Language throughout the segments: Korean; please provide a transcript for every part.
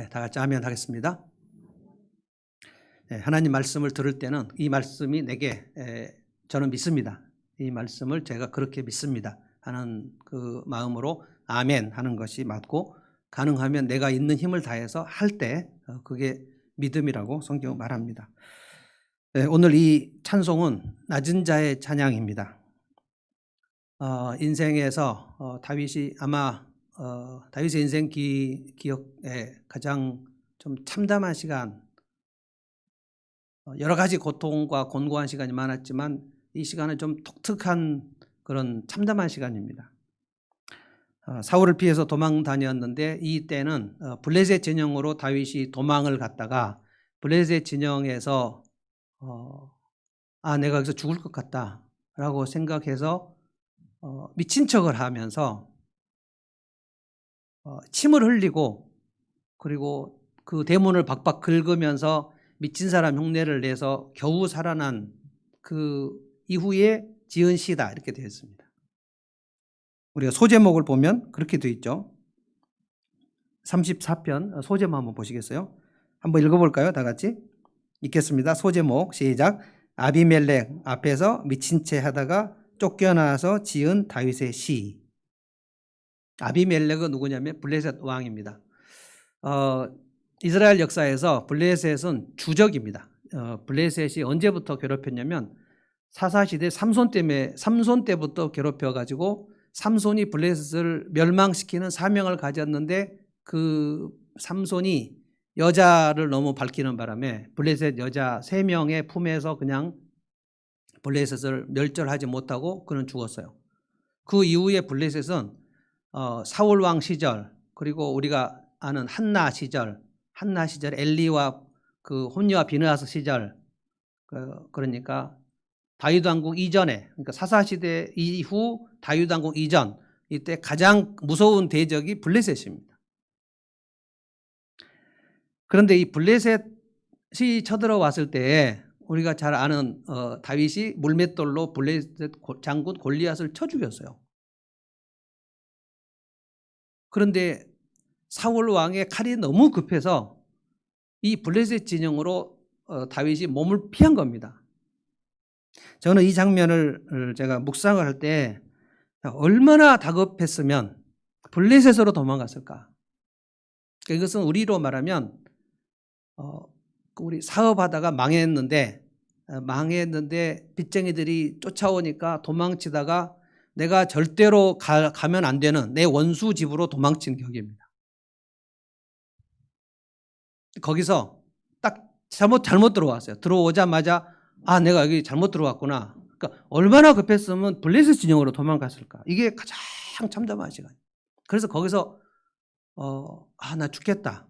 네, 다 같이 아멘 하겠습니다. 네, 하나님 말씀을 들을 때는 이 말씀이 내게 저는 믿습니다. 이 말씀을 제가 그렇게 믿습니다 하는 그 마음으로 아멘 하는 것이 맞고, 가능하면 내가 있는 힘을 다해서 할 때 그게 믿음이라고 성경은 말합니다. 네, 오늘 이 찬송은 낮은 자의 찬양입니다. 인생에서 다윗이 아마 다윗의 인생 기억에 가장 좀 참담한 시간, 여러 가지 고통과 곤고한 시간이 많았지만 이 시간은 좀 독특한 그런 참담한 시간입니다. 사울을 피해서 도망 다녔는데 이 때는 블레셋 진영으로 다윗이 도망을 갔다가 블레셋 진영에서 내가 여기서 죽을 것 같다라고 생각해서 미친 척을 하면서 침을 흘리고, 그리고 그 대문을 박박 긁으면서 미친 사람 흉내를 내서 겨우 살아난 그 이후에 지은 시다, 이렇게 되어 있습니다. 우리가 소제목을 보면 그렇게 되어 있죠. 34편 소제목 한번 보시겠어요? 한번 읽어볼까요? 다 같이 읽겠습니다. 소제목 시작. 아비멜렉 앞에서 미친 채 하다가 쫓겨나서 지은 다윗의 시. 아비멜렉은 누구냐면 블레셋 왕입니다. 이스라엘 역사에서 블레셋은 주적입니다. 블레셋이 언제부터 괴롭혔냐면 사사시대 삼손 때부터 괴롭혀가지고 삼손이 블레셋을 멸망시키는 사명을 가졌는데, 그 삼손이 여자를 너무 밝히는 바람에 블레셋 여자 3명의 품에서 그냥 블레셋을 멸절하지 못하고 그는 죽었어요. 그 이후에 블레셋은 사울왕 시절, 그리고 우리가 아는 한나 시절 엘리와 그 혼녀와 비느하스 시절, 그러니까 다윗 왕국 이전에, 그러니까 사사시대 이후 다윗 왕국 이전, 이때 가장 무서운 대적이 블레셋입니다. 그런데 이 블레셋이 쳐들어왔을 때 우리가 잘 아는 다윗이 물맷돌로 블레셋 장군 골리앗을 쳐 죽였어요. 그런데 사울 왕의 칼이 너무 급해서 이 블레셋 진영으로 다윗이 몸을 피한 겁니다. 저는 이 장면을 제가 묵상을 할 때 얼마나 다급했으면 블레셋으로 도망갔을까. 이것은 우리로 말하면 우리 사업하다가 망했는데 빚쟁이들이 쫓아오니까 도망치다가 내가 절대로 가면 안 되는 내 원수 집으로 도망친 격입니다. 거기서 딱 잘못 들어왔어요. 들어오자마자 내가 여기 잘못 들어왔구나. 그러니까 얼마나 급했으면 블레셋 진영으로 도망갔을까. 이게 가장 참담한 시간. 그래서 거기서 나 죽겠다.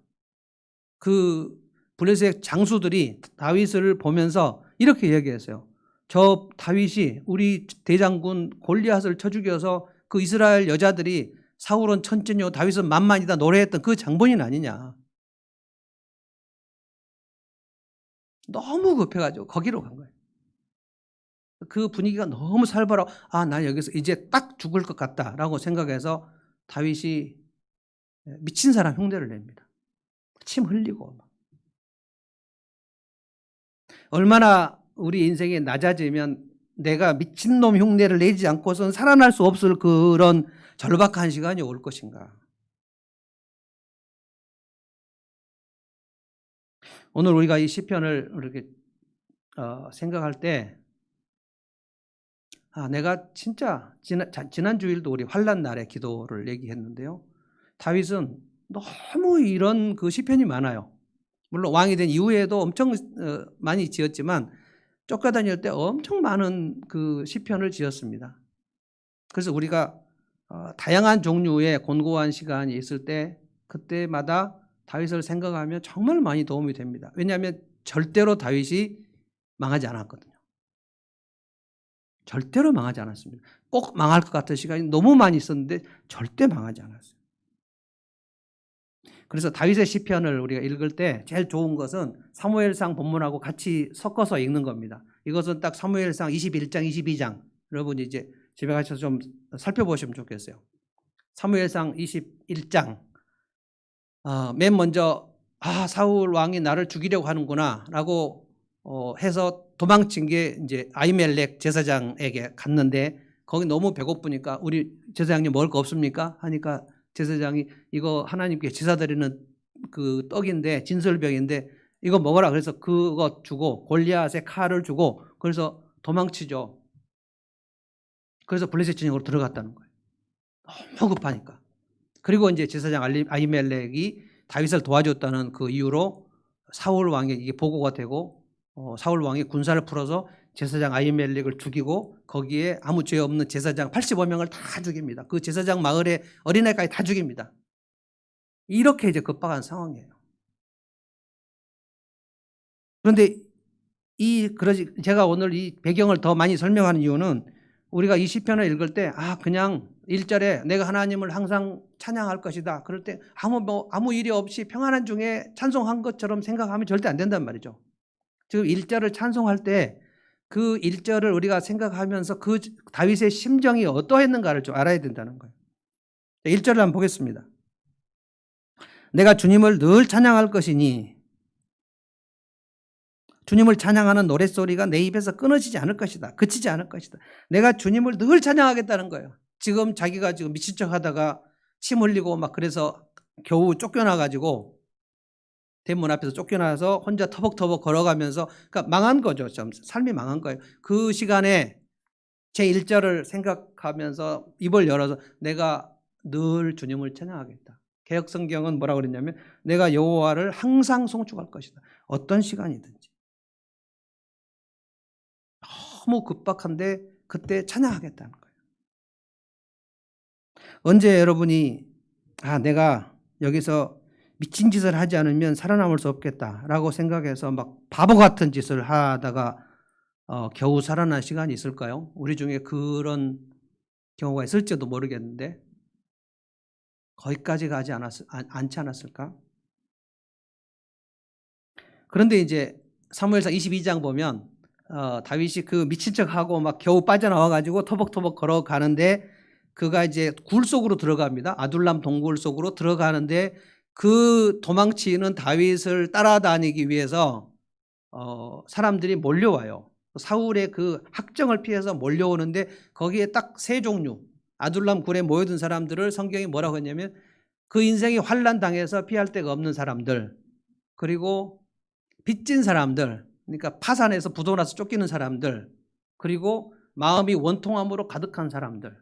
그 블레셋 장수들이 다윗을 보면서 이렇게 얘기했어요. 저 다윗이 우리 대장군 골리앗을 쳐 죽여서 그 이스라엘 여자들이 사울은 천천히요 다윗은 만만이다 노래했던 그 장본인 아니냐. 너무 급해가지고 거기로 간 거예요. 그 분위기가 너무 살벌하고 나 여기서 이제 딱 죽을 것 같다라고 생각해서 다윗이 미친 사람 흉내를 냅니다. 침 흘리고. 얼마나 우리 인생이 낮아지면 내가 미친놈 흉내를 내지 않고선 살아날 수 없을 그런 절박한 시간이 올 것인가. 오늘 우리가 이 시편을 이렇게 생각할 때 내가 진짜 지난 주일도 우리 환난 날의 기도를 얘기했는데요. 다윗은 너무 이런 그 시편이 많아요. 물론 왕이 된 이후에도 엄청 많이 지었지만 쫓겨다닐 때 엄청 많은 그 시편을 지었습니다. 그래서 우리가 다양한 종류의 곤고한 시간이 있을 때 그때마다 다윗을 생각하면 정말 많이 도움이 됩니다. 왜냐하면 절대로 다윗이 망하지 않았거든요. 절대로 망하지 않았습니다. 꼭 망할 것 같은 시간이 너무 많이 있었는데 절대 망하지 않았어요. 그래서 다윗의 시편을 우리가 읽을 때 제일 좋은 것은 사무엘상 본문하고 같이 섞어서 읽는 겁니다. 이것은 딱 사무엘상 21장, 22장 여러분이 이제 집에 가셔서 좀 살펴보시면 좋겠어요. 사무엘상 21장 맨 먼저 아, 사울 왕이 나를 죽이려고 하는구나라고 해서 도망친 게 이제 아히멜렉 제사장에게 갔는데 거기 너무 배고프니까 우리 제사장님 먹을 거 없습니까? 하니까 제사장이 이거 하나님께 제사드리는 그 떡인데 진설병인데 이거 먹어라. 그래서 그거 주고 골리앗의 칼을 주고 그래서 도망치죠. 그래서 블레셋 진영으로 들어갔다는 거예요. 너무 급하니까. 그리고 이제 제사장 아히멜렉이 다윗을 도와줬다는 그 이유로 사울 왕에게 이게 보고가 되고 사울 왕이 군사를 풀어서 제사장 아히멜렉을 죽이고 거기에 아무 죄 없는 제사장 85명을 다 죽입니다. 그 제사장 마을의 어린애까지 다 죽입니다. 이렇게 이제 급박한 상황이에요. 그런데 제가 오늘 이 배경을 더 많이 설명하는 이유는 우리가 이 시편을 읽을 때 그냥 1절에 내가 하나님을 항상 찬양할 것이다. 그럴 때 아무 일이 없이 평안한 중에 찬송한 것처럼 생각하면 절대 안 된단 말이죠. 지금 1절을 찬송할 때 그 1절을 우리가 생각하면서 그 다윗의 심정이 어떠했는가를 좀 알아야 된다는 거예요. 1절을 한번 보겠습니다. 내가 주님을 늘 찬양할 것이니 주님을 찬양하는 노랫소리가 내 입에서 끊어지지 않을 것이다. 그치지 않을 것이다. 내가 주님을 늘 찬양하겠다는 거예요. 지금 자기가 지금 미친 척 하다가 침 흘리고 막 그래서 겨우 쫓겨나가지고 대문 앞에서 쫓겨나서 혼자 터벅터벅 걸어가면서 그러니까 망한 거죠. 좀 삶이 망한 거예요. 그 시간에 제 1절을 생각하면서 입을 열어서 내가 늘 주님을 찬양하겠다. 개역성경은 뭐라고 그랬냐면 내가 여호와를 항상 송축할 것이다. 어떤 시간이든지. 너무 급박한데 그때 찬양하겠다는 거예요. 언제 여러분이 내가 여기서 미친 짓을 하지 않으면 살아남을 수 없겠다라고 생각해서 막 바보 같은 짓을 하다가 겨우 살아난 시간이 있을까요? 우리 중에 그런 경우가 있을지도 모르겠는데 거기까지 가지 않지 않았을까? 그런데 이제 사무엘상 22장 보면 다윗이 그 미친 척하고 막 겨우 빠져나와가지고 터벅터벅 걸어가는데 그가 이제 굴 속으로 들어갑니다. 아둘람 동굴 속으로 들어가는데 그 도망치는 다윗을 따라다니기 위해서 사람들이 몰려와요. 사울의 그 학정을 피해서 몰려오는데 거기에 딱 세 종류 아둘람 굴에 모여든 사람들을 성경이 뭐라고 했냐면 그 인생이 환난 당해서 피할 데가 없는 사람들 그리고 빚진 사람들 그러니까 파산해서 부도나서 쫓기는 사람들 그리고 마음이 원통함으로 가득한 사람들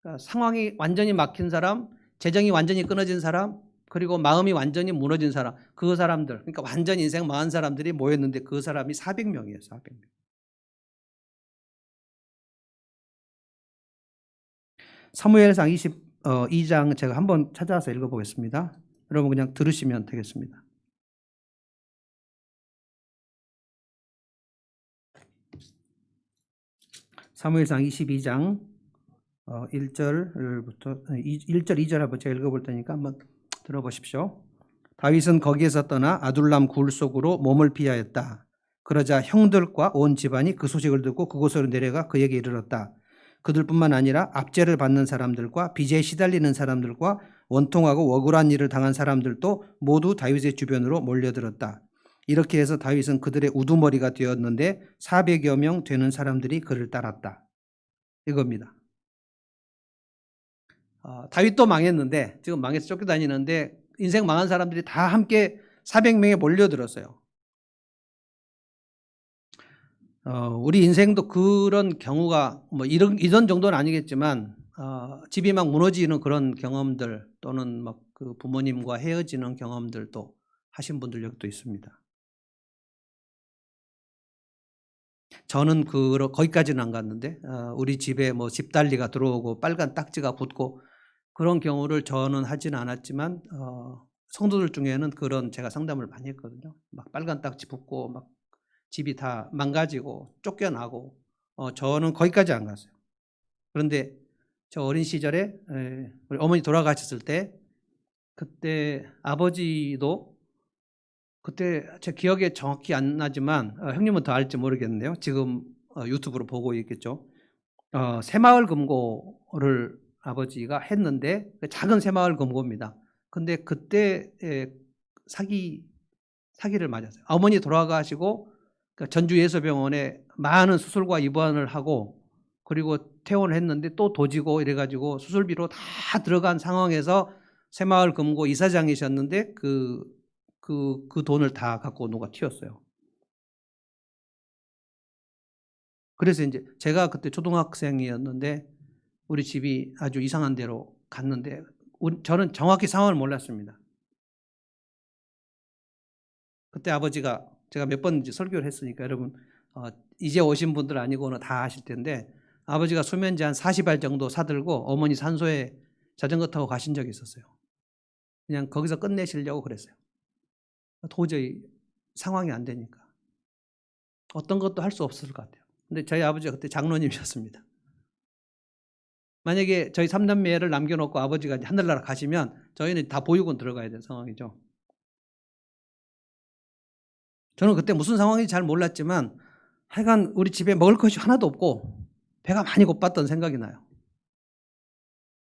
그러니까 상황이 완전히 막힌 사람 재정이 완전히 끊어진 사람 그리고 마음이 완전히 무너진 사람 그 사람들 그러니까 완전 인생 망한 사람들이 모였는데 그 사람이 400명이에요. 400명. 사무엘상 22장 제가 한번 찾아서 읽어보겠습니다. 여러분 그냥 들으시면 되겠습니다. 사무엘상 22장 1절부터 1절 2절 한번 제가 읽어볼 테니까 한번 들어보십시오. 다윗은 거기에서 떠나 아둘람 굴 속으로 몸을 피하였다. 그러자 형들과 온 집안이 그 소식을 듣고 그곳으로 내려가 그에게 이르렀다. 그들뿐만 아니라 압제를 받는 사람들과 빚에 시달리는 사람들과 원통하고 억울한 일을 당한 사람들도 모두 다윗의 주변으로 몰려들었다. 이렇게 해서 다윗은 그들의 우두머리가 되었는데 400여 명 되는 사람들이 그를 따랐다. 이겁니다. 다윗도 망했는데 지금 망해서 쫓겨다니는데 인생 망한 사람들이 다 함께 400명에 몰려들었어요. 우리 인생도 그런 경우가 뭐 이런 정도는 아니겠지만 집이 막 무너지는 그런 경험들 또는 막 그 부모님과 헤어지는 경험들도 하신 분들 여기 또 있습니다. 저는 거기까지는 안 갔는데 우리 집에 뭐 집달리가 들어오고 빨간 딱지가 붙고 그런 경우를 저는 하지는 않았지만 성도들 중에는 그런 제가 상담을 많이 했거든요. 막 빨간 딱지 붙고 막 집이 다 망가지고 쫓겨나고 저는 거기까지 안 갔어요. 그런데 저 어린 시절에 우리 어머니 돌아가셨을 때 그때 아버지도 그때 제 기억에 정확히 안 나지만 형님은 더 알지 모르겠네요. 지금 유튜브로 보고 있겠죠. 새마을 금고를 아버지가 했는데 작은 새마을 금고입니다. 근데 그때 사기를 맞았어요. 어머니 돌아가시고 전주예수병원에 많은 수술과 입원을 하고 그리고 퇴원을 했는데 또 도지고 이래가지고 수술비로 다 들어간 상황에서 새마을 금고 이사장이셨는데 그 돈을 다 갖고 누가 튀었어요. 그래서 이제 제가 그때 초등학생이었는데 우리 집이 아주 이상한 데로 갔는데 저는 정확히 상황을 몰랐습니다. 그때 아버지가 제가 몇 번 이제 설교를 했으니까 여러분 이제 오신 분들 아니고는 다 아실 텐데 아버지가 수면제 한 40알 정도 사들고 어머니 산소에 자전거 타고 가신 적이 있었어요. 그냥 거기서 끝내시려고 그랬어요. 도저히 상황이 안 되니까. 어떤 것도 할 수 없을 것 같아요. 근데 저희 아버지가 그때 장로님이셨습니다. 만약에 저희 3남매를 남겨놓고 아버지가 이제 하늘나라 가시면 저희는 다 보육원 들어가야 되는 상황이죠. 저는 그때 무슨 상황인지 잘 몰랐지만 하여간 우리 집에 먹을 것이 하나도 없고 배가 많이 고팠던 생각이 나요.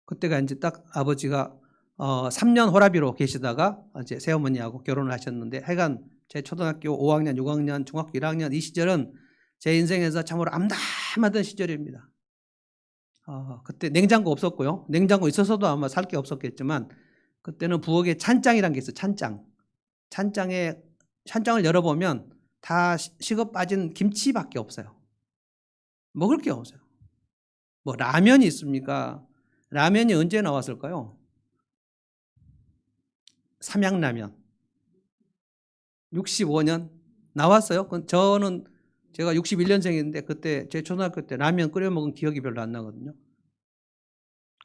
그때가 이제 딱 아버지가 3년 호라비로 계시다가 이제 새어머니하고 결혼을 하셨는데 하여간 제 초등학교 5학년, 6학년, 중학교 1학년 이 시절은 제 인생에서 참으로 암담하던 시절입니다. 그때 냉장고 없었고요. 냉장고 있어서도 아마 살 게 없었겠지만 그때는 부엌에 찬장이라는 게 있어요. 찬장을 열어보면 다 식어 빠진 김치밖에 없어요. 먹을 게 없어요. 뭐 라면이 있습니까? 라면이 언제 나왔을까요? 삼양라면 65년 나왔어요. 제가 61년생인데 그때 제 초등학교 때 라면 끓여 먹은 기억이 별로 안 나거든요.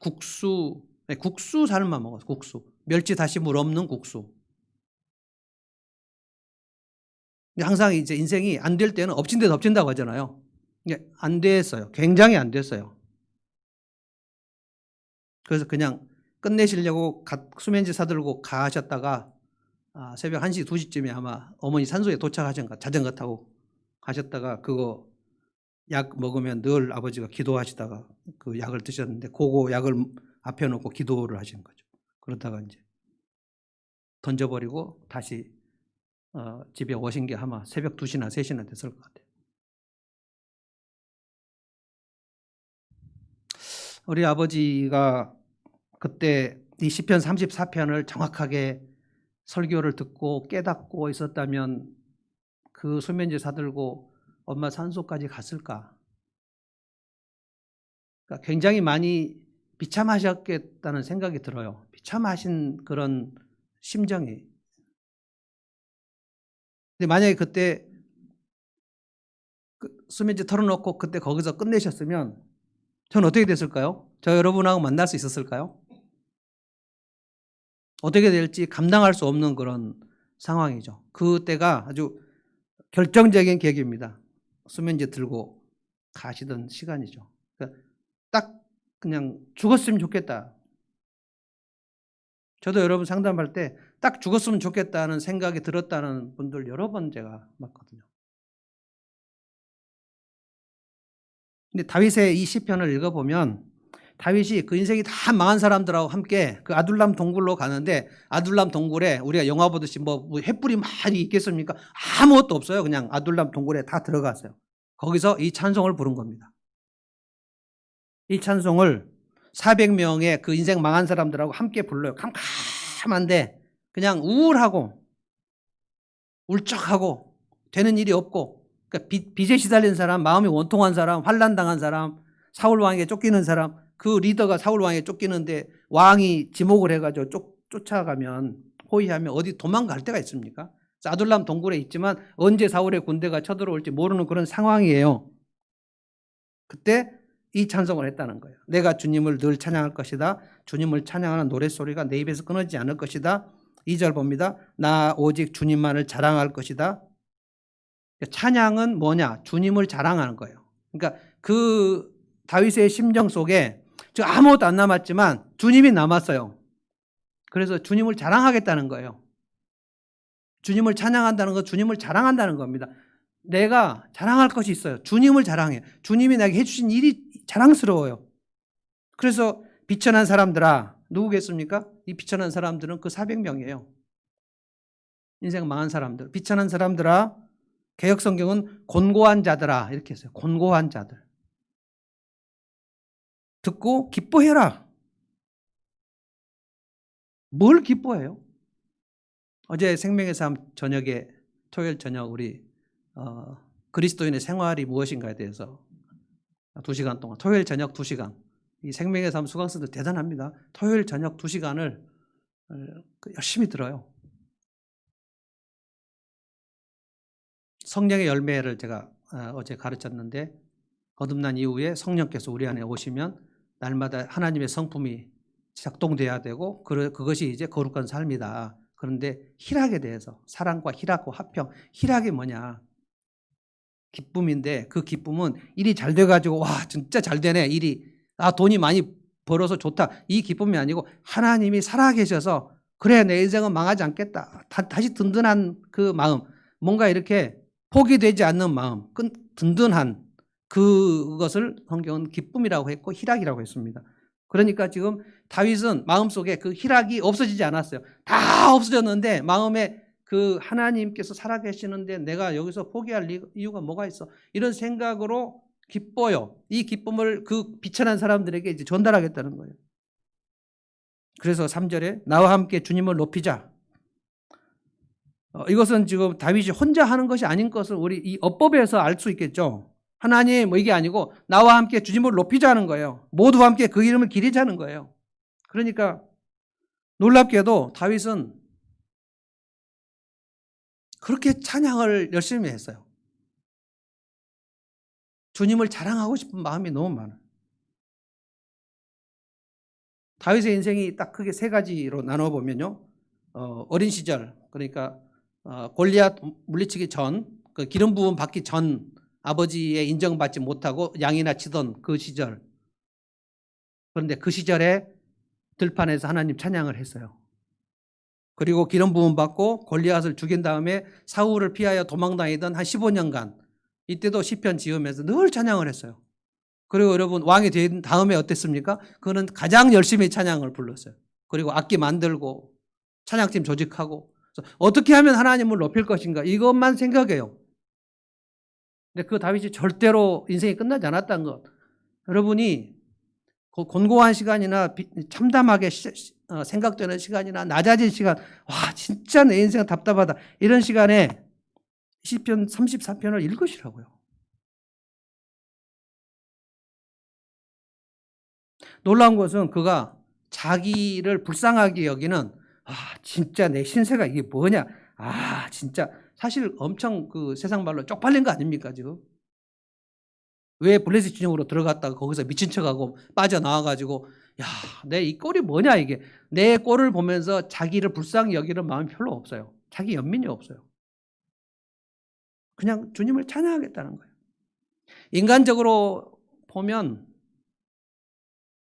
국수 삶아 먹었어요. 국수 멸치 다시물 없는 국수. 항상 이제 인생이 안 될 때는 엎친 데 덮친다고 하잖아요. 안 됐어요. 굉장히 안 됐어요. 그래서 그냥 끝내시려고 수면제 사들고 가셨다가 새벽 1시, 2시쯤에 아마 어머니 산소에 도착하셨는가 자전거 타고 가셨다가 그거 약 먹으면 늘 아버지가 기도하시다가 그 약을 드셨는데 그거 약을 앞에 놓고 기도를 하시는 거죠. 그러다가 이제 던져버리고 다시 집에 오신 게 아마 새벽 2시나 3시나 됐을 것 같아요. 우리 아버지가 그때 이 시편 34편을 정확하게 설교를 듣고 깨닫고 있었다면 그 수면제 사들고 엄마 산소까지 갔을까? 그러니까 굉장히 많이 비참하셨겠다는 생각이 들어요. 비참하신 그런 심정이. 근데 만약에 그때 수면제 털어놓고 그때 거기서 끝내셨으면 전 어떻게 됐을까요? 저 여러분하고 만날 수 있었을까요? 어떻게 될지 감당할 수 없는 그런 상황이죠. 그때가 아주 결정적인 계기입니다. 수면제 들고 가시던 시간이죠. 그러니까 딱 그냥 죽었으면 좋겠다. 저도 여러분 상담할 때 딱 죽었으면 좋겠다는 생각이 들었다는 분들 여러 번 제가 봤거든요. 근데 다윗의 이 시편을 읽어보면 다윗이 그 인생이 다 망한 사람들하고 함께 그 아둘람 동굴로 가는데 아둘람 동굴에 우리가 영화 보듯이 뭐 횃불이 많이 있겠습니까? 아무것도 없어요. 그냥 아둘람 동굴에 다 들어갔어요. 거기서 이 찬송을 부른 겁니다. 이 찬송을 400명의 그 인생 망한 사람들하고 함께 불러요. 캄캄한데 그냥 우울하고 울적하고 되는 일이 없고 그러니까 빚에 시달린 사람, 마음이 원통한 사람, 환난당한 사람, 사울 왕에게 쫓기는 사람, 그 리더가 사울 왕에게 쫓기는데 왕이 지목을 해가지고 쫓아가면 호위하면 어디 도망갈 데가 있습니까? 아둘람 동굴에 있지만 언제 사울의 군대가 쳐들어올지 모르는 그런 상황이에요. 그때 이 찬송을 했다는 거예요. 내가 주님을 늘 찬양할 것이다. 주님을 찬양하는 노랫소리가 내 입에서 끊어지지 않을 것이다. 2절 봅니다. 나 오직 주님만을 자랑할 것이다. 찬양은 뭐냐? 주님을 자랑하는 거예요. 그러니까 그 다윗의 심정 속에 아무것도 안 남았지만 주님이 남았어요. 그래서 주님을 자랑하겠다는 거예요. 주님을 찬양한다는 건 주님을 자랑한다는 겁니다. 내가 자랑할 것이 있어요. 주님을 자랑해. 주님이 나에게 해주신 일이 자랑스러워요. 그래서 비천한 사람들아 누구겠습니까? 이 비천한 사람들은 그 400명이에요. 인생 망한 사람들. 비천한 사람들아, 개역성경은 곤고한 자들아 이렇게 했어요. 곤고한 자들. 듣고 기뻐해라. 뭘 기뻐해요? 어제 생명의 삶 저녁에 토요일 저녁 우리 그리스도인의 생활이 무엇인가에 대해서 2시간 동안 토요일 저녁 2시간 이 생명의 삶 수강생들 대단합니다. 토요일 저녁 2시간을 열심히 들어요. 성령의 열매를 제가 어제 가르쳤는데 거듭난 이후에 성령께서 우리 안에 오시면 날마다 하나님의 성품이 작동돼야 되고 그것이 이제 거룩한 삶이다. 그런데 희락에 대해서 사랑과 희락과 화평, 희락이 뭐냐? 기쁨인데 그 기쁨은 일이 잘 돼가지고 와 진짜 잘 되네 일이 돈이 많이 벌어서 좋다 이 기쁨이 아니고 하나님이 살아계셔서 그래 내 인생은 망하지 않겠다 다시 든든한 그 마음 뭔가 이렇게 포기되지 않는 마음 든든한 그것을 성경은 기쁨이라고 했고 희락이라고 했습니다. 그러니까 지금 다윗은 마음속에 그 희락이 없어지지 않았어요. 다 없어졌는데 마음에 그 하나님께서 살아계시는데 내가 여기서 포기할 이유가 뭐가 있어? 이런 생각으로 기뻐요. 이 기쁨을 그 비천한 사람들에게 이제 전달하겠다는 거예요. 그래서 3절에 나와 함께 주님을 높이자. 이것은 지금 다윗이 혼자 하는 것이 아닌 것을 우리 이 어법에서 알 수 있겠죠. 하나님 뭐 이게 아니고 나와 함께 주님을 높이자는 거예요. 모두와 함께 그 이름을 기리자는 거예요. 그러니까 놀랍게도 다윗은 그렇게 찬양을 열심히 했어요. 주님을 자랑하고 싶은 마음이 너무 많아요. 다윗의 인생이 딱 크게 3가지로 나눠보면요. 어린 시절, 그러니까 골리앗 물리치기 전, 그 기름 부음 받기 전 아버지의 인정받지 못하고 양이나 치던 그 시절. 그런데 그 시절에 들판에서 하나님 찬양을 했어요. 그리고 기름 부음 받고 골리앗을 죽인 다음에 사울을 피하여 도망다니던 한 15년간 이때도 시편 지으면서 늘 찬양을 했어요. 그리고 여러분 왕이 된 다음에 어땠습니까? 그는 가장 열심히 찬양을 불렀어요. 그리고 악기 만들고 찬양팀 조직하고 어떻게 하면 하나님을 높일 것인가 이것만 생각해요. 근데 그 다윗이 절대로 인생이 끝나지 않았다는 것. 여러분이 곤고한 시간이나 참담하게 생각되는 시간이나 낮아진 시간 와 진짜 내 인생 답답하다 이런 시간에 시편 34편을 읽으시라고요. 놀라운 것은 그가 자기를 불쌍하게 여기는 진짜 내 신세가 이게 뭐냐 진짜 사실 엄청 그 세상 말로 쪽팔린 거 아닙니까 지금? 왜 블레셋 진영으로 들어갔다가 거기서 미친 척하고 빠져나와가지고 내 이 꼴이 뭐냐 이게 내 꼴을 보면서 자기를 불쌍히 여기는 마음이 별로 없어요. 자기 연민이 없어요. 그냥 주님을 찬양하겠다는 거예요. 인간적으로 보면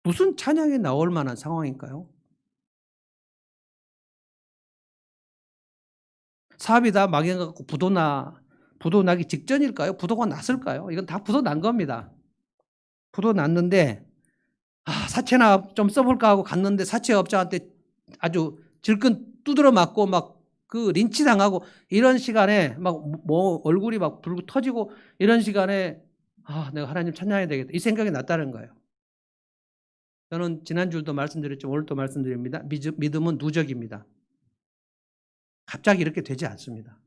무슨 찬양이 나올 만한 상황일까요? 사업이 다 망해갖고 부도 나기 직전일까요? 부도가 났을까요? 이건 다 부도 난 겁니다. 부도 났는데 사채나 좀 써볼까 하고 갔는데 사채업자한테 아주 질끈 두드려 맞고 막 그 린치 당하고 이런 시간에 막 뭐 얼굴이 막 불고 터지고 이런 시간에 내가 하나님 찬양해야 되겠다 이 생각이 났다는 거예요. 저는 지난주도 말씀드렸지만 오늘도 말씀드립니다. 믿음은 누적입니다. 갑자기 이렇게 되지 않습니다.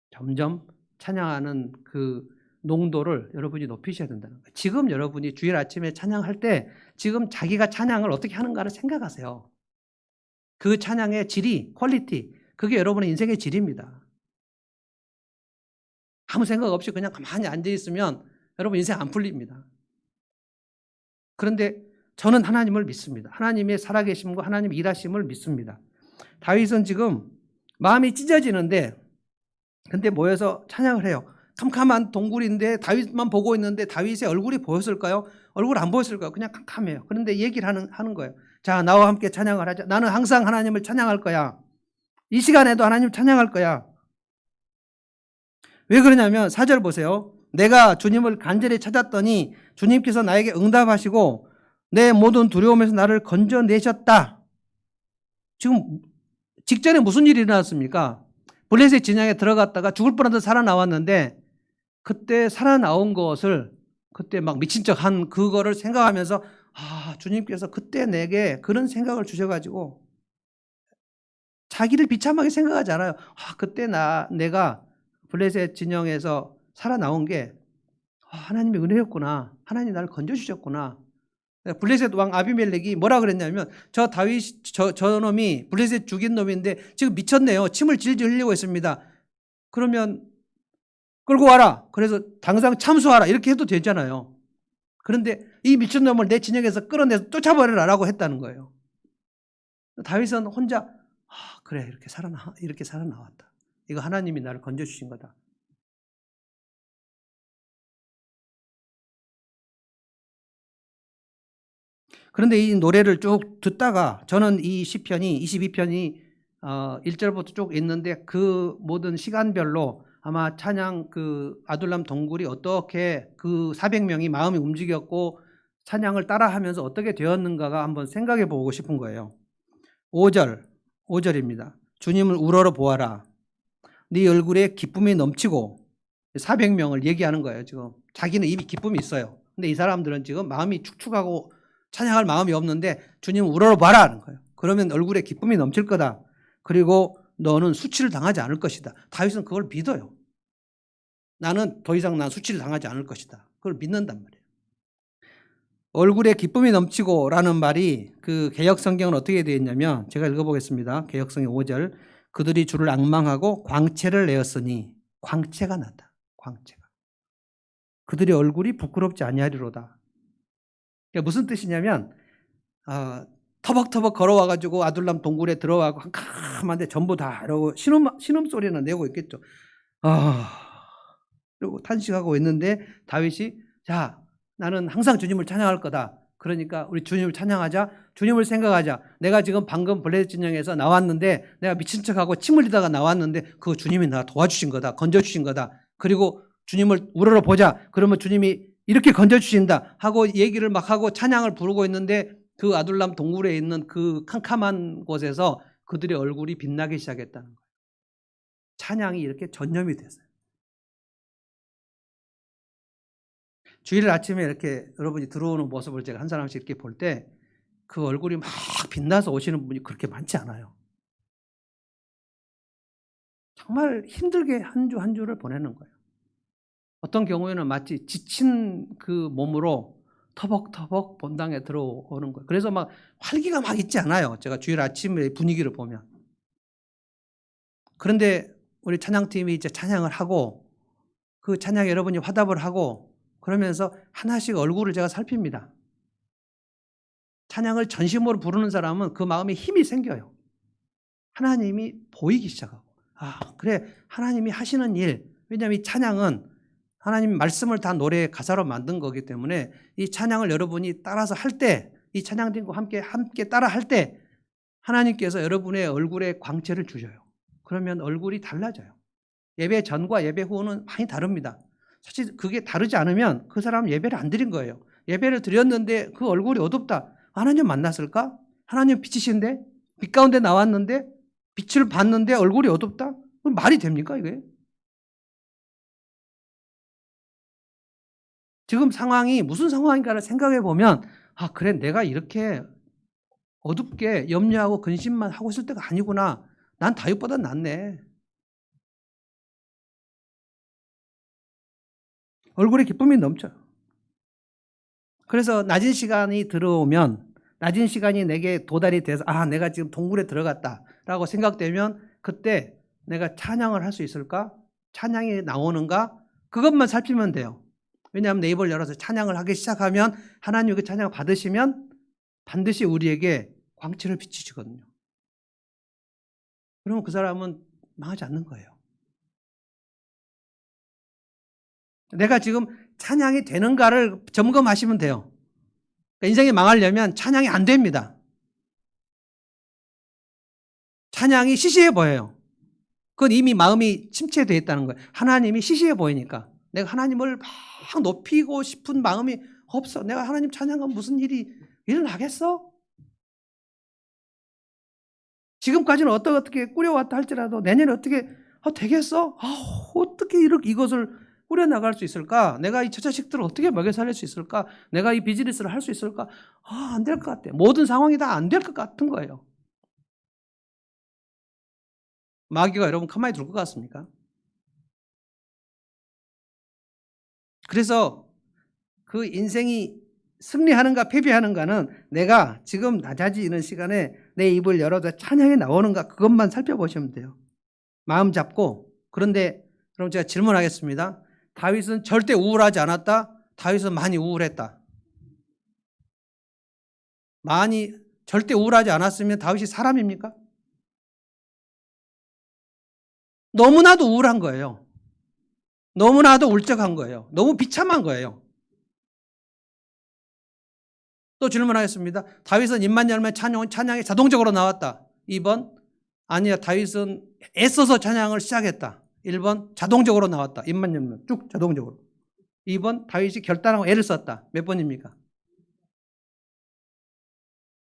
점점 찬양하는 그 농도를 여러분이 높이셔야 된다는 거예요. 지금 여러분이 주일 아침에 찬양할 때 지금 자기가 찬양을 어떻게 하는가를 생각하세요. 그 찬양의 질이, 퀄리티, 그게 여러분의 인생의 질입니다. 아무 생각 없이 그냥 가만히 앉아있으면 여러분 인생 안 풀립니다. 그런데 저는 하나님을 믿습니다. 하나님의 살아계심과 하나님 일하심을 믿습니다. 다윗은 지금 마음이 찢어지는데 근데 모여서 찬양을 해요. 캄캄한 동굴인데 다윗만 보고 있는데 다윗의 얼굴이 보였을까요? 얼굴 안 보였을까요? 그냥 캄캄해요. 그런데 얘기를 하는 거예요. 자, 나와 함께 찬양을 하자. 나는 항상 하나님을 찬양할 거야. 이 시간에도 하나님 찬양할 거야. 왜 그러냐면 4절 보세요. 내가 주님을 간절히 찾았더니 주님께서 나에게 응답하시고 내 모든 두려움에서 나를 건져내셨다. 지금 직전에 무슨 일이 일어났습니까? 블레셋 진영에 들어갔다가 죽을 뻔한 듯 살아나왔는데 그때 살아나온 것을 그때 막 미친 척 한 그거를 생각하면서 주님께서 그때 내게 그런 생각을 주셔가지고 자기를 비참하게 생각하지 않아요. 그때 내가 블레셋 진영에서 살아나온 게 하나님의 은혜였구나. 하나님이 나를 건져주셨구나. 블레셋 왕 아비멜렉이 뭐라 그랬냐면 저 다윗 저 놈이 블레셋 죽인 놈인데 지금 미쳤네요. 침을 질질 흘리고 있습니다. 그러면 끌고 와라. 그래서 당장 참수하라. 이렇게 해도 되잖아요. 그런데 이 미친놈을 내 진영에서 끌어내서 쫓아버리라라고 했다는 거예요. 다윗은 혼자 그래 이렇게 살아나왔다. 이거 하나님이 나를 건져주신 거다. 그런데 이 노래를 쭉 듣다가 저는 이 시편이 22편이 1절부터 쭉 있는데 그 모든 시간별로 아마 찬양 그 아둘람 동굴이 어떻게 그 400명이 마음이 움직였고 찬양을 따라하면서 어떻게 되었는가가 한번 생각해 보고 싶은 거예요. 5절입니다. 주님을 우러러 보아라. 네 얼굴에 기쁨이 넘치고 400명을 얘기하는 거예요. 지금 자기는 이미 기쁨이 있어요. 근데 이 사람들은 지금 마음이 축축하고 찬양할 마음이 없는데 주님을 우러러 봐라 하는 거예요. 그러면 얼굴에 기쁨이 넘칠 거다. 그리고 너는 수치를 당하지 않을 것이다. 다윗은 그걸 믿어요. 나는 더 이상 난 수치를 당하지 않을 것이다. 그걸 믿는단 말이에요. 얼굴에 기쁨이 넘치고 라는 말이 그 개역성경은 어떻게 되어 있냐면 제가 읽어보겠습니다. 개역성경 5절 그들이 주를 앙망하고 광채를 내었으니 광채가 났다. 광채가. 그들의 얼굴이 부끄럽지 아니하리로다. 그러니까 무슨 뜻이냐면 터벅터벅 걸어와가지고 아둘람 동굴에 들어가고 캄캄한데 전부 다 이러고 신음소리는 내고 있겠죠. 이러고 탄식하고 있는데 다윗이 자 나는 항상 주님을 찬양할 거다. 그러니까 우리 주님을 찬양하자. 주님을 생각하자. 내가 지금 방금 블레셋 진영에서 나왔는데 내가 미친 척하고 침 흘리다가 나왔는데 그거 주님이 나 도와주신 거다. 건져주신 거다. 그리고 주님을 우러러 보자. 그러면 주님이 이렇게 건져주신다 하고 얘기를 막 하고 찬양을 부르고 있는데 그 아둘람 동굴에 있는 그 캄캄한 곳에서 그들의 얼굴이 빛나기 시작했다는 거예요. 찬양이 이렇게 전염이 됐어요. 주일 아침에 이렇게 여러분이 들어오는 모습을 제가 한 사람씩 이렇게 볼 때 그 얼굴이 막 빛나서 오시는 분이 그렇게 많지 않아요. 정말 힘들게 한 주 한 주를 보내는 거예요. 어떤 경우에는 마치 지친 그 몸으로 터벅터벅 본당에 들어오는 거예요. 그래서 막 활기가 막 있지 않아요. 제가 주일 아침에 분위기를 보면. 그런데 우리 찬양팀이 이제 찬양을 하고 그 찬양에 여러분이 화답을 하고 그러면서 하나씩 얼굴을 제가 살핍니다. 찬양을 전심으로 부르는 사람은 그 마음에 힘이 생겨요. 하나님이 보이기 시작하고 그래 하나님이 하시는 일. 왜냐하면 이 찬양은 하나님 말씀을 다 노래 가사로 만든 거기 때문에 이 찬양을 여러분이 따라서 할 때 이 찬양팀과 함께 따라 할 때 하나님께서 여러분의 얼굴에 광채를 주셔요. 그러면 얼굴이 달라져요. 예배 전과 예배 후는 많이 다릅니다. 사실 그게 다르지 않으면 그 사람은 예배를 안 드린 거예요. 예배를 드렸는데 그 얼굴이 어둡다. 하나님 만났을까? 하나님 빛이신데 빛 가운데 나왔는데 빛을 봤는데 얼굴이 어둡다? 그럼 말이 됩니까 이게? 지금 상황이 무슨 상황인가를 생각해 보면 그래 내가 이렇게 어둡게 염려하고 근심만 하고 있을 때가 아니구나. 난 다윗보다 낫네. 얼굴에 기쁨이 넘쳐요. 그래서 낮은 시간이 들어오면 낮은 시간이 내게 도달이 돼서 내가 지금 동굴에 들어갔다라고 생각되면 그때 내가 찬양을 할 수 있을까? 찬양이 나오는가? 그것만 살피면 돼요. 왜냐하면 내 입을 열어서 찬양을 하기 시작하면 하나님이 그 찬양을 받으시면 반드시 우리에게 광채를 비치시거든요. 그러면 그 사람은 망하지 않는 거예요. 내가 지금 찬양이 되는가를 점검하시면 돼요. 그러니까 인생이 망하려면 찬양이 안 됩니다. 찬양이 시시해 보여요. 그건 이미 마음이 침체되어 있다는 거예요. 하나님이 시시해 보이니까. 내가 하나님을 막 높이고 싶은 마음이 없어. 내가 하나님 찬양하면 무슨 일이 일어나겠어? 지금까지는 어떻게 꾸려왔다 할지라도 내년에 어떻게 되겠어? 어떻게 이렇게 이것을 꾸려나갈 수 있을까? 내가 이 처자식들을 어떻게 먹여 살릴 수 있을까? 내가 이 비즈니스를 할 수 있을까? 안 될 것 같아. 모든 상황이 다 안 될 것 같은 거예요. 마귀가 여러분 가만히 둘 것 같습니까? 그래서 그 인생이 승리하는가 패배하는가는 내가 지금 낮아지는 시간에 내 입을 열어서 찬양이 나오는가 그것만 살펴보시면 돼요. 마음 잡고. 그런데 그럼 제가 질문하겠습니다. 다윗은 절대 우울하지 않았다? 다윗은 많이 우울했다. 많이 절대 우울하지 않았으면 다윗이 사람입니까? 너무나도 우울한 거예요. 너무나도 울적한 거예요. 너무 비참한 거예요. 또 질문하겠습니다. 다윗은 입만 열면 찬양이 자동적으로 나왔다. 2번 아니야, 다윗은 애써서 찬양을 시작했다. 1번 자동적으로 나왔다. 입만 열면 쭉 자동적으로. 2번 다윗이 결단하고 애를 썼다. 몇 번입니까?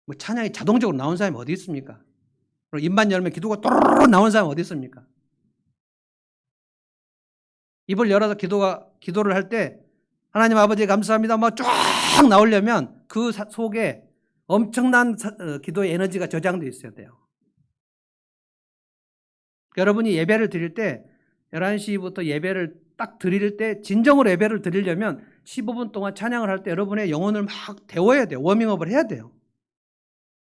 뭐 찬양이 자동적으로 나온 사람이 어디 있습니까? 그리고 입만 열면 기도가 또르르 나온 사람이 어디 있습니까? 입을 열어서 기도를 할 때 하나님 아버지 감사합니다 막 쫙 나오려면 그 속에 엄청난 기도의 에너지가 저장되어 있어야 돼요. 여러분이 예배를 드릴 때 11시부터 예배를 딱 드릴 때 진정으로 예배를 드리려면 15분 동안 찬양을 할 때 여러분의 영혼을 막 데워야 돼요. 워밍업을 해야 돼요.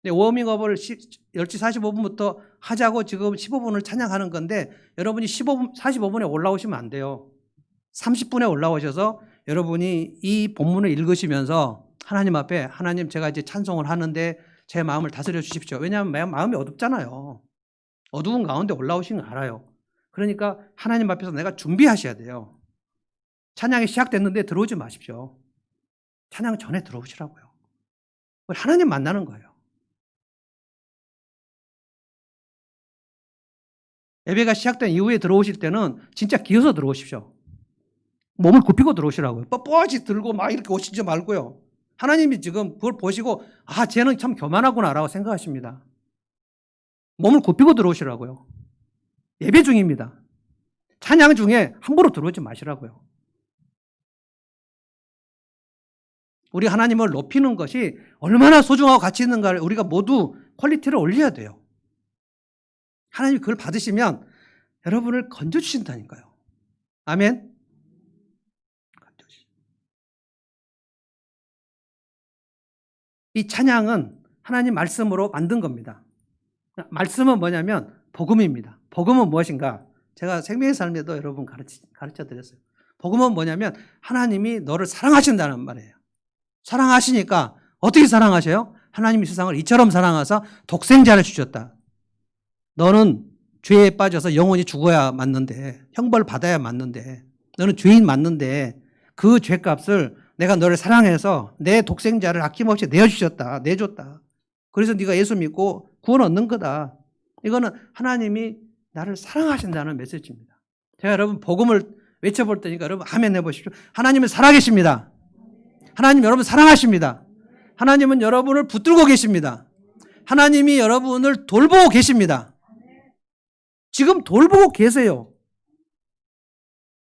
근데 워밍업을 10시 45분부터 하자고 지금 15분을 찬양하는 건데 여러분이 45분에 올라오시면 안 돼요. 30분에 올라오셔서 여러분이 이 본문을 읽으시면서 하나님 앞에 하나님 제가 이제 찬송을 하는데 제 마음을 다스려 주십시오. 왜냐하면 마음이 어둡잖아요. 어두운 가운데 올라오신 거 알아요. 그러니까 하나님 앞에서 내가 준비하셔야 돼요. 찬양이 시작됐는데 들어오지 마십시오. 찬양 전에 들어오시라고요. 하나님 만나는 거예요. 예배가 시작된 이후에 들어오실 때는 진짜 기어서 들어오십시오. 몸을 굽히고 들어오시라고요. 뻣뻣이 들고 막 이렇게 오시지 말고요. 하나님이 지금 그걸 보시고 쟤는 참 교만하구나라고 생각하십니다. 몸을 굽히고 들어오시라고요. 예배 중입니다. 찬양 중에 함부로 들어오지 마시라고요. 우리 하나님을 높이는 것이 얼마나 소중하고 가치 있는가를 우리가 모두 퀄리티를 올려야 돼요. 하나님이 그걸 받으시면 여러분을 건져주신다니까요. 아멘. 이 찬양은 하나님 말씀으로 만든 겁니다. 말씀은 뭐냐면 복음입니다. 복음은 무엇인가? 제가 생명의 삶에도 여러분 가르쳐 드렸어요. 복음은 뭐냐면 하나님이 너를 사랑하신다는 말이에요. 사랑하시니까 어떻게 사랑하셔요? 하나님이 세상을 이처럼 사랑하사 독생자를 주셨다. 너는 죄에 빠져서 영원히 죽어야 맞는데 형벌 받아야 맞는데 너는 죄인 맞는데 그 죄값을 내가 너를 사랑해서 내 독생자를 아낌없이 내줬다. 그래서 네가 예수 믿고 구원 얻는 거다. 이거는 하나님이 나를 사랑하신다는 메시지입니다. 제가 여러분 복음을 외쳐볼 테니까 여러분 아멘 해보십시오. 하나님은 살아계십니다. 하나님 여러분 사랑하십니다. 하나님은 여러분을 붙들고 계십니다. 하나님이 여러분을 돌보고 계십니다. 지금 돌보고 계세요.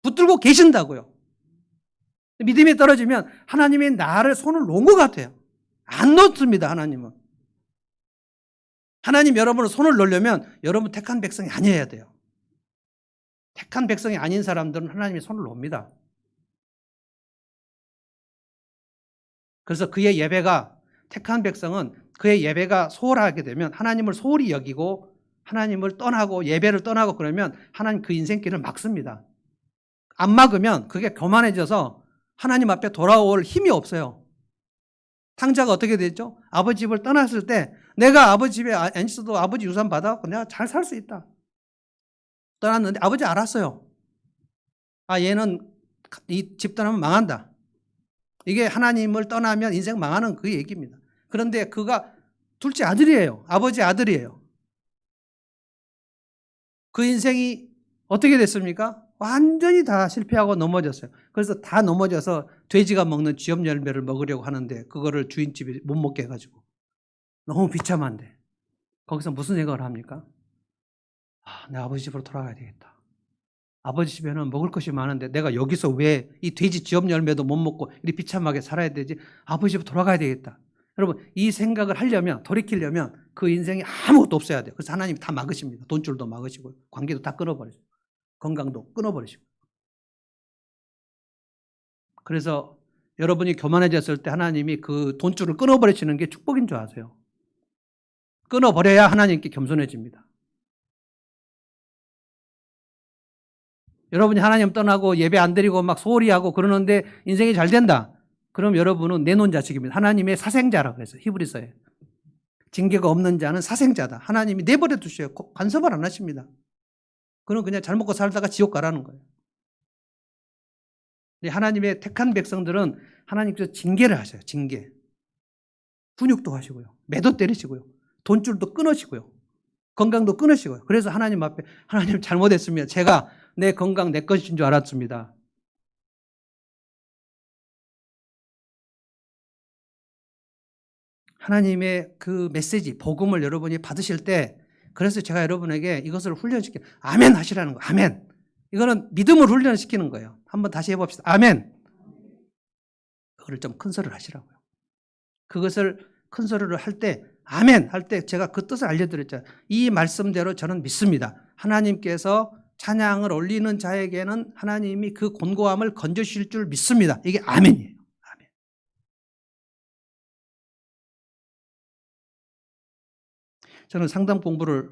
붙들고 계신다고요. 믿음이 떨어지면 하나님이 나를 손을 놓은 것 같아요. 안 놓습니다. 하나님은. 하나님 여러분을 손을 놓으려면 여러분 택한 백성이 아니어야 돼요. 택한 백성이 아닌 사람들은 하나님이 손을 놓습니다. 그래서 그의 예배가 택한 백성은 그의 예배가 소홀하게 되면 하나님을 소홀히 여기고 하나님을 떠나고 예배를 떠나고 그러면 하나님 그 인생길을 막습니다. 안 막으면 그게 교만해져서 하나님 앞에 돌아올 힘이 없어요. 탕자가 어떻게 됐죠? 아버지 집을 떠났을 때 내가 아버지 집에 안 있어도 아버지 유산 받아갖고 내가 잘 살 수 있다. 떠났는데 아버지 알았어요. 얘는 이 집 떠나면 망한다. 이게 하나님을 떠나면 인생 망하는 그 얘기입니다. 그런데 그가 둘째 아들이에요. 아버지 아들이에요. 그 인생이 어떻게 됐습니까? 완전히 다 실패하고 넘어졌어요. 그래서 다 넘어져서 돼지가 먹는 쥐염 열매를 먹으려고 하는데 그거를 주인집이 못 먹게 해가지고 너무 비참한데 거기서 무슨 생각을 합니까? 내 아버지 집으로 돌아가야 되겠다. 아버지 집에는 먹을 것이 많은데 내가 여기서 왜 이 돼지 쥐염 열매도 못 먹고 이렇게 비참하게 살아야 되지? 아버지 집으로 돌아가야 되겠다. 여러분, 이 생각을 하려면, 돌이키려면 그 인생에 아무것도 없어야 돼요. 그래서 하나님이 다 막으십니다. 돈줄도 막으시고 관계도 다 끊어버리시고 건강도 끊어버리시고. 그래서 여러분이 교만해졌을 때 하나님이 그 돈줄을 끊어버리시는 게 축복인 줄 아세요. 끊어버려야 하나님께 겸손해집니다. 여러분이 하나님 떠나고 예배 안 드리고 막 소홀히하고 그러는데 인생이 잘 된다. 그럼 여러분은 내놓은 자식입니다. 하나님의 사생자라고 그랬어요. 히브리서에. 징계가 없는 자는 사생자다. 하나님이 내버려 두셔요. 간섭을 안 하십니다. 그럼 그냥 잘 먹고 살다가 지옥 가라는 거예요. 하나님의 택한 백성들은 하나님께서 징계를 하셔요. 징계. 훈육도 하시고요. 매도 때리시고요. 돈줄도 끊으시고요. 건강도 끊으시고요. 그래서 하나님 앞에 하나님 잘못했습니다. 제가 내 건강 내 것인 줄 알았습니다. 하나님의 그 메시지, 복음을 여러분이 받으실 때 그래서 제가 여러분에게 이것을 훈련시켜 아멘 하시라는 거예요. 아멘. 이거는 믿음을 훈련시키는 거예요. 한번 다시 해봅시다. 아멘. 그걸 좀 큰 소리를 하시라고요. 그것을 큰 소리로 할 때 아멘 할 때 제가 그 뜻을 알려드렸잖아요. 이 말씀대로 저는 믿습니다. 하나님께서 찬양을 올리는 자에게는 하나님이 그 곤고함을 건져주실 줄 믿습니다. 이게 아멘이에요. 아멘. 저는 상담 공부를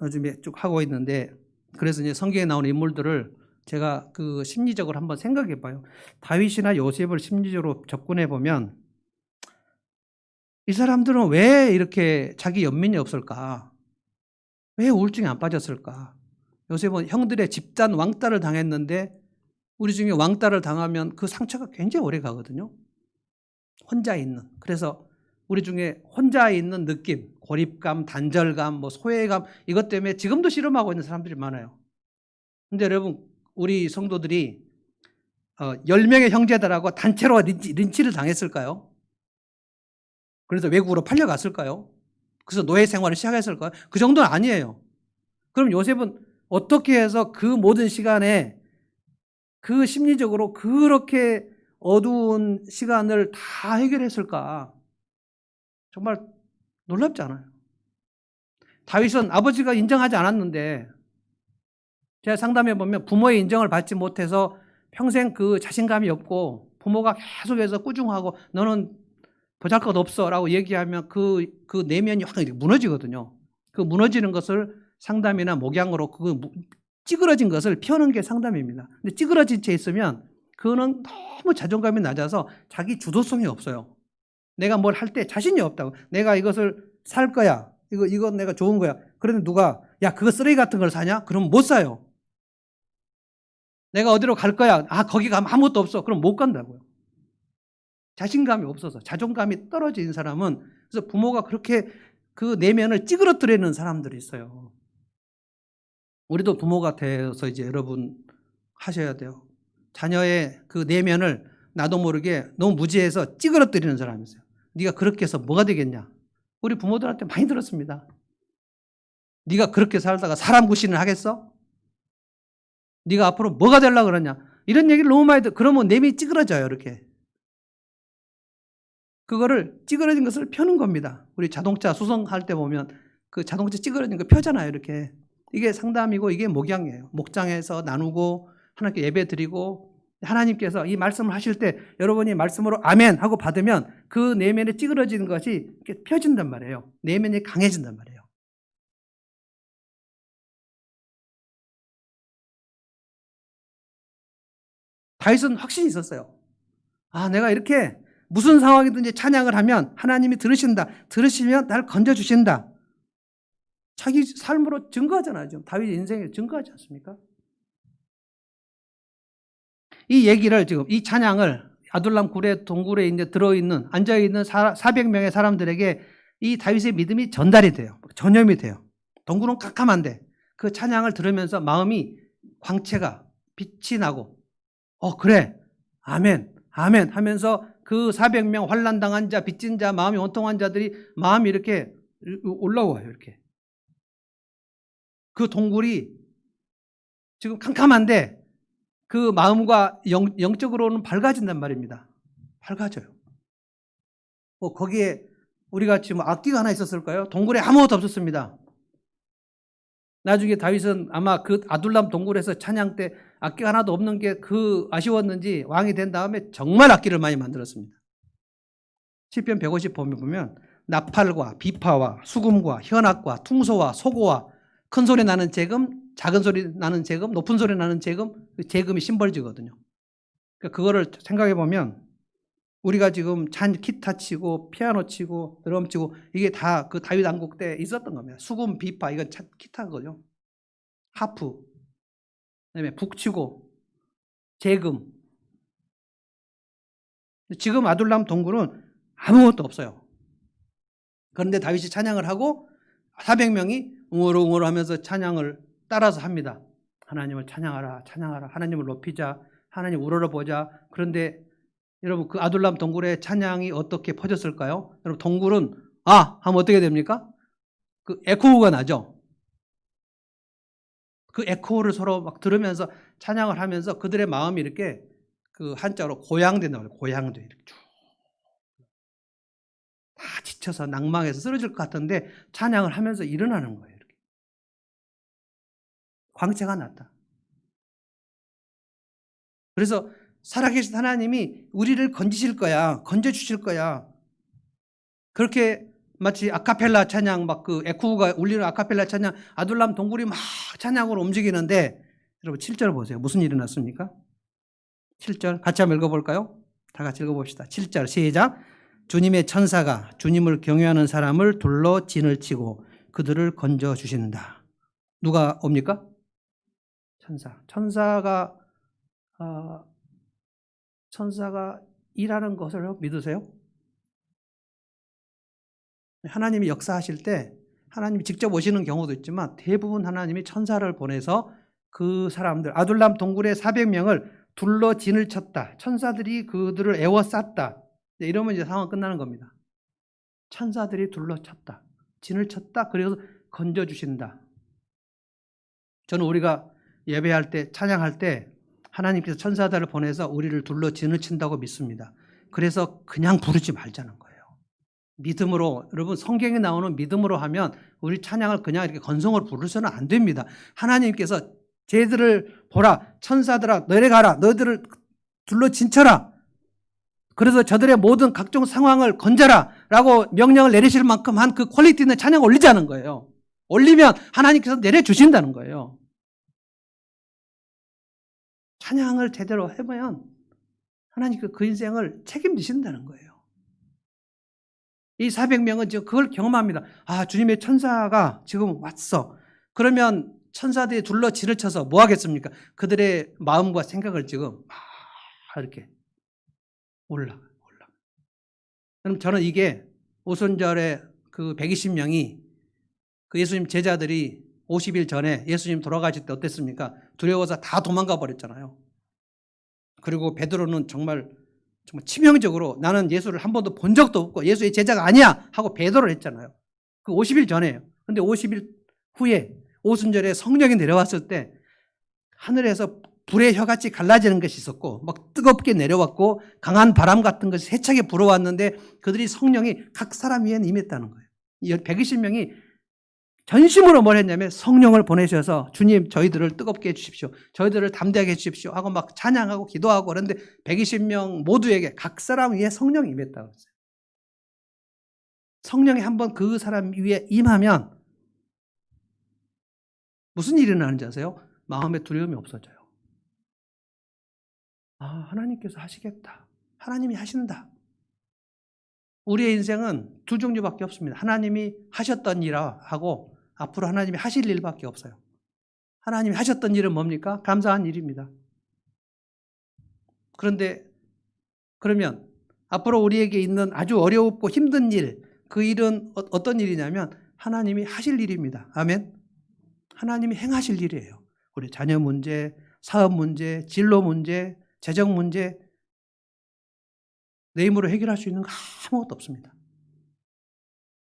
요즘에 쭉 하고 있는데 그래서 이제 성경에 나오는 인물들을 제가 그 심리적으로 한번 생각해 봐요. 다윗이나 요셉을 심리적으로 접근해 보면 이 사람들은 왜 이렇게 자기 연민이 없을까? 왜 우울증에 안 빠졌을까? 요셉은 형들의 집단 왕따를 당했는데 우리 중에 왕따를 당하면 그 상처가 굉장히 오래 가거든요. 혼자 있는. 그래서 우리 중에 혼자 있는 느낌, 고립감, 단절감, 뭐 소외감 이것 때문에 지금도 씨름하고 있는 사람들이 많아요. 근데 여러분 우리 성도들이 10명의 형제들하고 단체로 린치를 당했을까요? 그래서 외국으로 팔려갔을까요? 그래서 노예 생활을 시작했을까요? 그 정도는 아니에요. 그럼 요셉은 어떻게 해서 그 모든 시간에 그 심리적으로 그렇게 어두운 시간을 다 해결했을까? 정말 놀랍지 않아요? 다윗은 아버지가 인정하지 않았는데 제가 상담해 보면 부모의 인정을 받지 못해서 평생 그 자신감이 없고 부모가 계속해서 꾸중하고 너는 보잘것없어 라고 얘기하면 그 내면이 확 무너지거든요. 그 무너지는 것을 상담이나 목양으로 그 찌그러진 것을 펴는 게 상담입니다. 근데 찌그러진 채 있으면 그거는 너무 자존감이 낮아서 자기 주도성이 없어요. 내가 뭘 할 때 자신이 없다고. 내가 이것을 살 거야. 이건 내가 좋은 거야. 그런데 누가 야 그거 쓰레기 같은 걸 사냐? 그럼 못 사요. 내가 어디로 갈 거야. 거기 가면 아무것도 없어. 그럼 못 간다고요. 자신감이 없어서 자존감이 떨어진 사람은 그래서 부모가 그렇게 그 내면을 찌그러뜨리는 사람들이 있어요. 우리도 부모가 돼서 이제 여러분 하셔야 돼요. 자녀의 그 내면을 나도 모르게 너무 무지해서 찌그러뜨리는 사람이 있어요. 네가 그렇게 해서 뭐가 되겠냐? 우리 부모들한테 많이 들었습니다. 네가 그렇게 살다가 사람 구실을 하겠어? 네가 앞으로 뭐가 되려고 그러냐? 이런 얘기를 너무 많이 그러면 내면이 찌그러져요. 이렇게. 그거를 찌그러진 것을 펴는 겁니다. 우리 자동차 수성할 때 보면 그 자동차 찌그러진 거 펴잖아요. 이렇게. 이게 상담이고 이게 목양이에요. 목장에서 나누고 하나님께 예배 드리고 하나님께서 이 말씀을 하실 때 여러분이 말씀으로 아멘 하고 받으면 그 내면에 찌그러지는 것이 이렇게 펴진단 말이에요. 내면이 강해진단 말이에요. 다윗은 확신이 있었어요. 내가 이렇게 무슨 상황이든지 찬양을 하면 하나님이 들으신다. 들으시면 날 건져주신다. 자기 삶으로 증거하잖아요. 지금 다윗 인생에 증거하지 않습니까? 이 얘기를 지금 이 찬양을 아둘람 굴의 동굴에 이제 들어있는 앉아있는 400명의 사람들에게 이 다윗의 믿음이 전달이 돼요. 전염이 돼요. 동굴은 깜깜한데 그 찬양을 들으면서 마음이 광채가 빛이 나고 그래 아멘 아멘 하면서 그 400명 환난당한 자 빚진 자 마음이 원통한 자들이 마음이 이렇게 올라와요. 이렇게 그 동굴이 지금 캄캄한데 그 마음과 영적으로는 밝아진단 말입니다. 밝아져요. 거기에 우리가 지금 악기가 하나 있었을까요? 동굴에 아무것도 없었습니다. 나중에 다윗은 아마 그 아둘람 동굴에서 찬양 때 악기가 하나도 없는 게 그 아쉬웠는지 왕이 된 다음에 정말 악기를 많이 만들었습니다. 시편 150 보면 나팔과 비파와 수금과 현악과 퉁소와 소고와 큰 소리 나는 재금, 작은 소리 나는 재금, 높은 소리 나는 재금, 재금이 심벌지거든요. 그러니까 그거를 생각해 보면 우리가 지금 기타 치고 피아노 치고 드럼 치고 이게 다 그 다윗 왕국 때 있었던 겁니다. 수금, 비파 이건 기타거든요. 하프, 그다음에 북치고 재금. 지금 아둘람 동굴은 아무것도 없어요. 그런데 다윗이 찬양을 하고 400명이 웅얼웅얼 하면서 찬양을 따라서 합니다. 하나님을 찬양하라, 찬양하라. 하나님을 높이자. 하나님 우러러보자. 그런데 여러분 그 아둘람 동굴의 찬양이 어떻게 퍼졌을까요? 여러분 동굴은 하면 어떻게 됩니까? 그 에코가 나죠. 그 에코를 서로 막 들으면서 찬양을 하면서 그들의 마음이 이렇게 그 한자로 고양된다고 해요. 고양돼 이렇게 쭉. 다 지쳐서 낭망해서 쓰러질 것 같은데 찬양을 하면서 일어나는 거예요. 이렇게. 광채가 났다. 그래서 살아계신 하나님이 우리를 건지실 거야. 건져주실 거야. 그렇게 마치 아카펠라 찬양 막 그 에코가 울리는 아카펠라 찬양 아둘람 동굴이 막 찬양으로 움직이는데 여러분 7절 보세요. 무슨 일이 났습니까? 7절 같이 한번 읽어볼까요? 다 같이 읽어봅시다. 7절 시작. 주님의 천사가 주님을 경외하는 사람을 둘러 진을 치고 그들을 건져주신다. 누가 옵니까? 천사가 일하는 것을 믿으세요? 하나님이 역사하실 때 하나님이 직접 오시는 경우도 있지만 대부분 하나님이 천사를 보내서 그 사람들 아둘람 동굴의 400명을 둘러 진을 쳤다. 천사들이 그들을 에워쌌다. 이러면 이제 상황 끝나는 겁니다. 천사들이 둘러쳤다. 진을 쳤다. 그래서 건져주신다. 저는 우리가 예배할 때 찬양할 때 하나님께서 천사들을 보내서 우리를 둘러 진을 친다고 믿습니다. 그래서 그냥 부르지 말자는 거예요. 믿음으로 여러분 성경에 나오는 믿음으로 하면 우리 찬양을 그냥 이렇게 건성으로 부르서는 안 됩니다. 하나님께서 쟤들을 보라 천사들아 내려가라 너희들을 둘러 진쳐라 그래서 저들의 모든 각종 상황을 건져라 라고 명령을 내리실 만큼 한 그 퀄리티 있는 찬양을 올리자는 거예요. 올리면 하나님께서 내려주신다는 거예요. 찬양을 제대로 해보면 하나님께서 그 인생을 책임지신다는 거예요. 이 400명은 지금 그걸 경험합니다. 주님의 천사가 지금 왔어. 그러면 천사들이 둘러 진을 쳐서 뭐 하겠습니까? 그들의 마음과 생각을 지금 이렇게 올라가. 그럼 저는 이게 오순절에 그 120명이 그 예수님 제자들이 50일 전에 예수님 돌아가실 때 어땠습니까? 두려워서 다 도망가 버렸잖아요. 그리고 베드로는 정말 치명적으로 나는 예수를 한 번도 본 적도 없고 예수의 제자가 아니야 하고 배도를 했잖아요. 그 50일 전에요. 근데 50일 후에 오순절에 성령이 내려왔을 때 하늘에서 불의 혀같이 갈라지는 것이 있었고 막 뜨겁게 내려왔고 강한 바람 같은 것이 세차게 불어왔는데 그들이 성령이 각 사람 위에 임했다는 거예요. 이 120명이 전심으로 뭘 했냐면 성령을 보내셔서 주님 저희들을 뜨겁게 해주십시오. 저희들을 담대하게 해주십시오 하고 막 찬양하고 기도하고 그런데 120명 모두에게 각 사람 위에 성령이 임했다고 했어요. 성령이 한번 그 사람 위에 임하면 무슨 일이 일어나는지 아세요? 마음에 두려움이 없어져요. 하나님께서 하시겠다. 하나님이 하신다. 우리의 인생은 두 종류밖에 없습니다. 하나님이 하셨던 일하고 앞으로 하나님이 하실 일밖에 없어요. 하나님이 하셨던 일은 뭡니까? 감사한 일입니다. 그러면 앞으로 우리에게 있는 아주 어렵고 힘든 일, 그 일은 어떤 일이냐면 하나님이 하실 일입니다. 아멘. 하나님이 행하실 일이에요. 우리 자녀 문제, 사업 문제, 진로 문제, 재정 문제 내 힘으로 해결할 수 있는 거 아무것도 없습니다.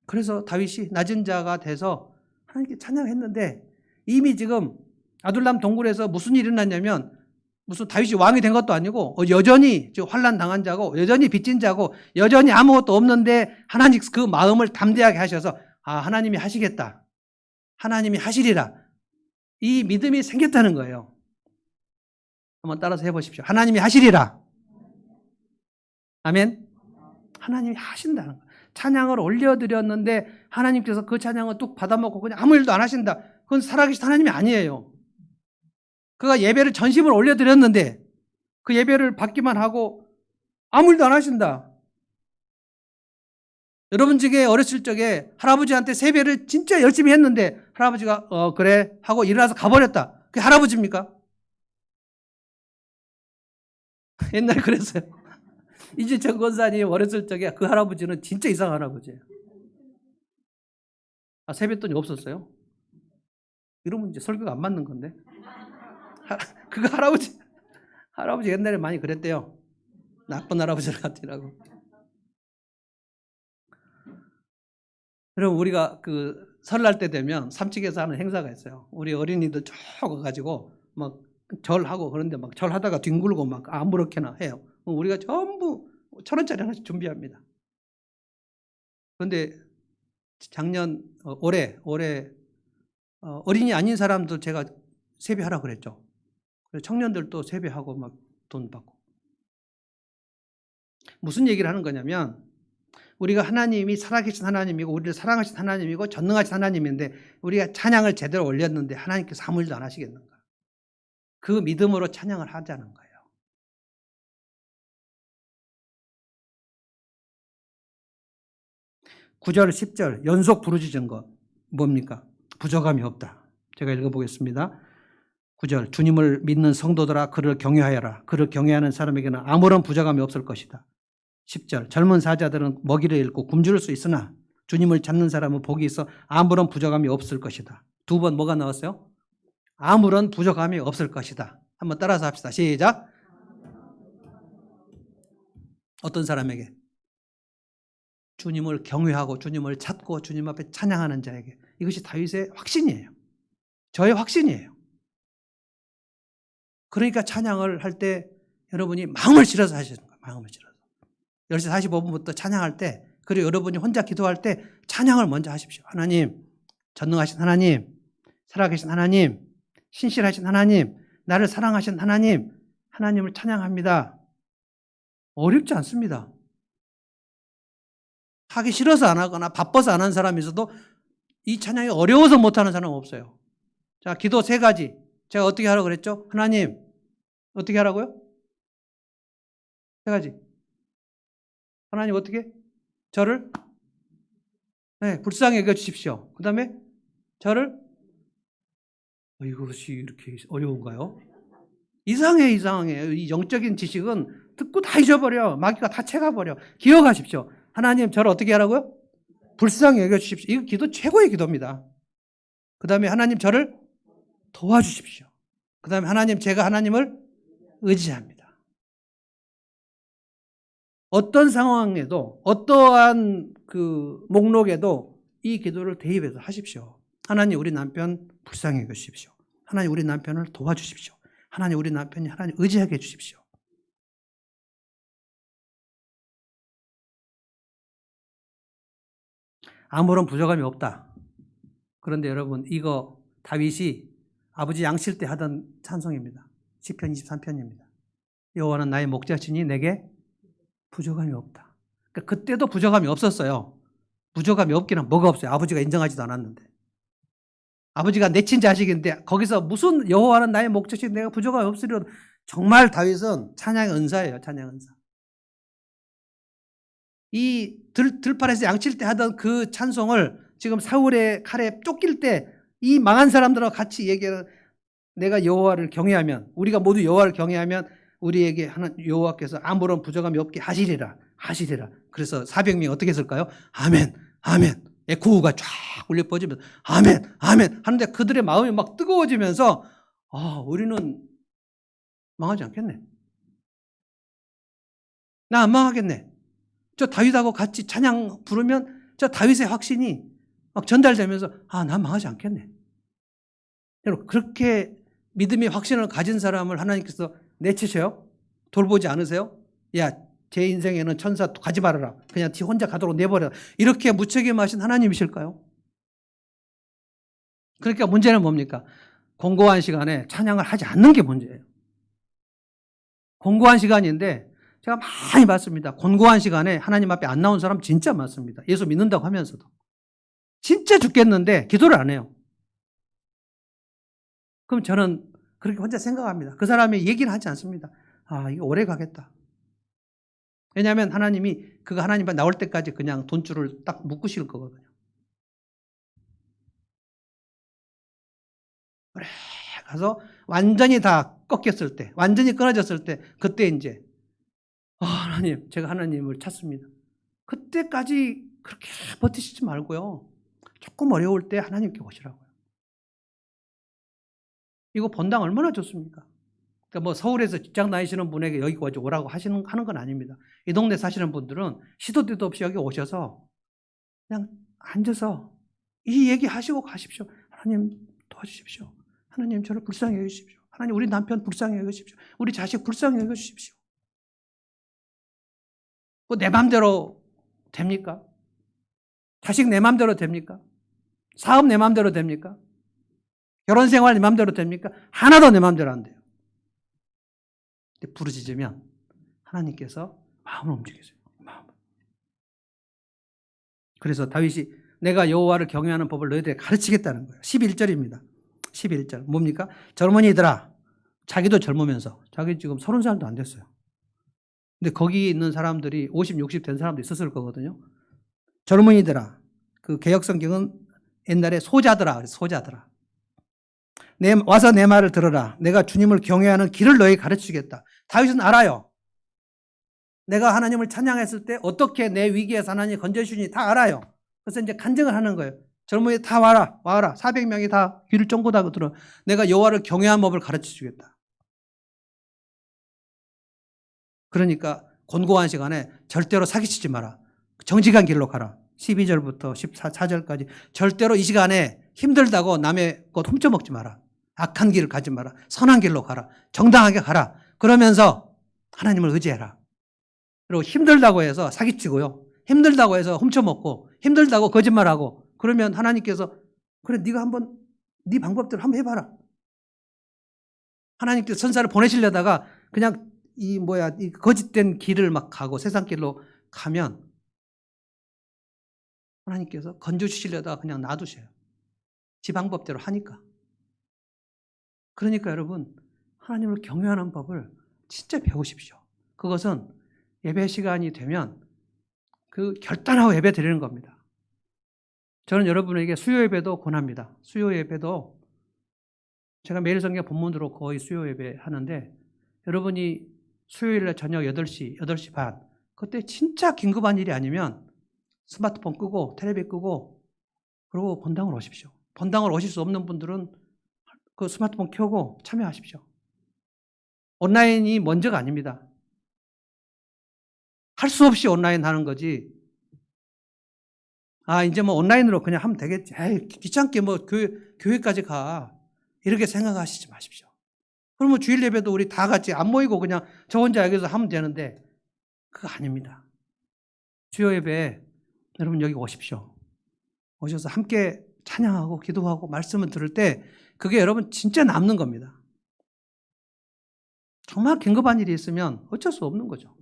그래서 다윗이 낮은 자가 돼서 하나님께 찬양했는데 이미 지금 아둘람 동굴에서 무슨 일이 일어났냐면 무슨 다윗이 왕이 된 것도 아니고 여전히 환난 당한 자고 여전히 빚진 자고 여전히 아무것도 없는데 하나님 그 마음을 담대하게 하셔서 하나님이 하시겠다. 하나님이 하시리라. 이 믿음이 생겼다는 거예요. 한번 따라서 해보십시오. 하나님이 하시리라. 아멘. 하나님이 하신다는 거예요. 찬양을 올려드렸는데 하나님께서 그 찬양을 뚝 받아먹고 그냥 아무 일도 안 하신다. 그건 살아계신 하나님이 아니에요. 그가 예배를 전심을 올려드렸는데 그 예배를 받기만 하고 아무 일도 안 하신다. 여러분 중에 어렸을 적에 할아버지한테 세배를 진짜 열심히 했는데 할아버지가 그래 하고 일어나서 가버렸다. 그게 할아버지입니까? 옛날에 그랬어요. 이재천 권사님 어렸을 적에 그 할아버지는 진짜 이상한 할아버지예요. 세뱃돈이 없었어요? 이러면 이제 설교가 안 맞는 건데. 그거 할아버지 옛날에 많이 그랬대요. 나쁜 할아버지 같으라고. 여러분 우리가 그 설날 때 되면 삼척에서 하는 행사가 있어요. 우리 어린이들 쭉 가가지고 막 절하고 그런데 막 절하다가 뒹굴고 막 아무렇게나 해요. 우리가 전부 1,000원짜리 하나씩 준비합니다. 그런데 작년 올해 어린이 아닌 사람들 제가 세배하라 그랬죠. 그래서 청년들도 세배하고 막 돈 받고. 무슨 얘기를 하는 거냐면 우리가 하나님이 살아계신 하나님이고 우리를 사랑하신 하나님이고 전능하신 하나님인데 우리가 찬양을 제대로 올렸는데 하나님께서 아무 일도 안 하시겠는가. 그 믿음으로 찬양을 하자는 거예요. (9절) (10절) 연속 부르짖은 것 뭡니까? 부족함이 없다. 제가 읽어보겠습니다. 9절 주님을 믿는 성도들아 그를 경외하여라. 그를 경외하는 사람에게는 아무런 부족함이 없을 것이다. 10절 젊은 사자들은 먹이를 잃고 굶주릴 수 있으나 주님을 찾는 사람은 복이 있어 아무런 부족함이 없을 것이다. 두 번 뭐가 나왔어요? 아무런 부족함이 없을 것이다. 한번 따라서 합시다. 시작. 어떤 사람에게? 주님을 경외하고 주님을 찾고 주님 앞에 찬양하는 자에게. 이것이 다윗의 확신이에요. 저의 확신이에요. 그러니까 찬양을 할 때 여러분이 마음을 실어서 하시는 거예요. 마음을 실어서. 10시 45분부터 찬양할 때 그리고 여러분이 혼자 기도할 때 찬양을 먼저 하십시오. 하나님, 전능하신 하나님, 살아계신 하나님, 신실하신 하나님, 나를 사랑하신 하나님, 하나님을 찬양합니다. 어렵지 않습니다. 하기 싫어서 안 하거나 바빠서 안 하는 사람이 있어도 이 찬양이 어려워서 못하는 사람은 없어요. 자, 기도 3가지. 제가 어떻게 하라고 그랬죠? 하나님, 어떻게 하라고요? 3가지. 하나님 어떻게? 저를 불쌍히 여겨주십시오. 그 다음에 저를 이것이 이렇게 어려운가요? 이상해. 이 영적인 지식은 듣고 다 잊어버려. 마귀가 다 채가버려. 기억하십시오. 하나님 저를 어떻게 하라고요? 불쌍히 여겨주십시오. 이거 기도 최고의 기도입니다. 그 다음에 하나님 저를 도와주십시오. 그 다음에 하나님 제가 하나님을 의지합니다. 어떤 상황에도 어떠한 그 목록에도 이 기도를 대입해서 하십시오. 하나님 우리 남편 불쌍히 여겨주십시오. 하나님 우리 남편을 도와주십시오. 하나님 우리 남편이 하나님 의지하게 해주십시오. 아무런 부족함이 없다. 그런데 여러분 이거 다윗이 아버지 양칠 때 하던 찬송입니다. 시편 23편입니다. 여호와는 나의 목자시니 내게 부족함이 없다. 그러니까 그때도 부족함이 없었어요. 부족함이 없기는 뭐가 없어요. 아버지가 인정하지도 않았는데. 아버지가 내친 자식인데 거기서 무슨 여호와는 나의 목자시니 내가 부족함이 없으리라. 정말 다윗은 찬양의 은사예요. 찬양의 은사. 이 들판에서 양칠 때 하던 그 찬송을 지금 사울의 칼에 쫓길 때 이 망한 사람들하고 같이 얘기하는 내가 여호와를 경외하면 우리가 모두 여호와를 경외하면 우리에게 여호와께서 아무런 부족함이 없게 하시리라. 그래서 400명이 어떻게 했을까요? 아멘 아멘 에코우가 쫙 울려 퍼지면서 아멘 아멘 하는데 그들의 마음이 막 뜨거워지면서 우리는 망하지 않겠네. 나 안 망하겠네. 저 다윗하고 같이 찬양 부르면 저 다윗의 확신이 막 전달되면서 난 망하지 않겠네. 여러분 그렇게 믿음의 확신을 가진 사람을 하나님께서 내치셔요? 돌보지 않으세요? 야, 제 인생에는 천사 가지 말아라. 그냥 지 혼자 가도록 내버려라. 이렇게 무책임하신 하나님이실까요? 그러니까 문제는 뭡니까? 공고한 시간에 찬양을 하지 않는 게 문제예요. 공고한 시간인데 제가 많이 봤습니다. 공고한 시간에 하나님 앞에 안 나온 사람 진짜 많습니다. 예수 믿는다고 하면서도. 진짜 죽겠는데 기도를 안 해요. 그럼 저는 그렇게 혼자 생각합니다. 그 사람이 얘기는 하지 않습니다. 이거 오래 가겠다. 왜냐하면 하나님이 그가 하나님 앞에 나올 때까지 그냥 돈줄을 딱 묶으실 거거든요. 오래 가서 완전히 다 꺾였을 때, 완전히 끊어졌을 때, 그때 이제 하나님, 제가 하나님을 찾습니다. 그때까지 그렇게 버티시지 말고요. 조금 어려울 때 하나님께 오시라고요. 이거 본당 얼마나 좋습니까? 그러니까 뭐 서울에서 직장 다니시는 분에게 여기 오라고 하는 건 아닙니다. 이 동네 사시는 분들은 시도 때도 없이 여기 오셔서 그냥 앉아서 이 얘기 하시고 가십시오. 하나님 도와주십시오. 하나님 저를 불쌍히 여기십시오. 하나님 우리 남편 불쌍히 여기십시오. 우리 자식 불쌍히 여기십시오. 뭐 내 맘대로 됩니까? 자식 내 맘대로 됩니까? 사업 내 맘대로 됩니까? 결혼 생활 내 맘대로 됩니까? 하나도 내 맘대로 안 돼요. 부르짖으면 하나님께서 마음을 움직이세요. 마음을. 그래서 다윗이 내가 여호와를 경외하는 법을 너희들에게 가르치겠다는 거예요. 11절입니다. 11절 뭡니까? 젊은이들아, 자기도 젊으면서 자기 지금 30살도 안 됐어요. 근데 거기 있는 사람들이 50, 60 된 사람도 있었을 거거든요. 젊은이들아, 그 개역성경은 옛날에 소자들아, 소자들아. 와서 내 말을 들어라. 내가 주님을 경외하는 길을 너희 가르치겠다. 다윗은 알아요. 내가 하나님을 찬양했을 때 어떻게 내 위기에서 하나님이 건져주시니 다 알아요. 그래서 이제 간증을 하는 거예요. 젊은이 다 와라. 400명이 다 귀를 쫑긋 하고 들어. 내가 여호와를 경외하는 법을 가르쳐주겠다. 그러니까 곤고한 시간에 절대로 사기치지 마라. 정직한 길로 가라. 12절부터 14절까지 절대로 이 시간에 힘들다고 남의 것 훔쳐먹지 마라. 악한 길을 가지 마라. 선한 길로 가라. 정당하게 가라. 그러면서 하나님을 의지해라. 그리고 힘들다고 해서 사기치고요. 힘들다고 해서 훔쳐먹고 힘들다고 거짓말하고 그러면 하나님께서 그래 네가 한번 네 방법대로 한번 해봐라. 하나님께서 선사를 보내시려다가 그냥 이 거짓된 길을 막 가고 세상 길로 가면 하나님께서 건져주시려다가 그냥 놔두셔요. 지 방법대로 하니까. 그러니까 여러분 하나님을 경외하는 법을 진짜 배우십시오. 그것은 예배 시간이 되면 그 결단하고 예배 드리는 겁니다. 저는 여러분에게 수요 예배도 권합니다. 수요 예배도 제가 매일 성경 본문으로 거의 수요 예배 하는데 여러분이 수요일에 저녁 8시, 8시 반 그때 진짜 긴급한 일이 아니면 스마트폰 끄고 텔레비 끄고 그리고 본당으로 오십시오. 본당을 오실 수 없는 분들은 그 스마트폰 켜고 참여하십시오. 온라인이 먼저가 아닙니다. 할 수 없이 온라인 하는 거지. 이제 뭐 온라인으로 그냥 하면 되겠지. 귀찮게 뭐 교회까지 가. 이렇게 생각하시지 마십시오. 그러면 주일 예배도 우리 다 같이 안 모이고 그냥 저 혼자 여기서 하면 되는데 그거 아닙니다. 주요 예배 여러분 여기 오십시오. 오셔서 함께 찬양하고 기도하고 말씀을 들을 때 그게 여러분 진짜 남는 겁니다. 정말 긴급한 일이 있으면 어쩔 수 없는 거죠.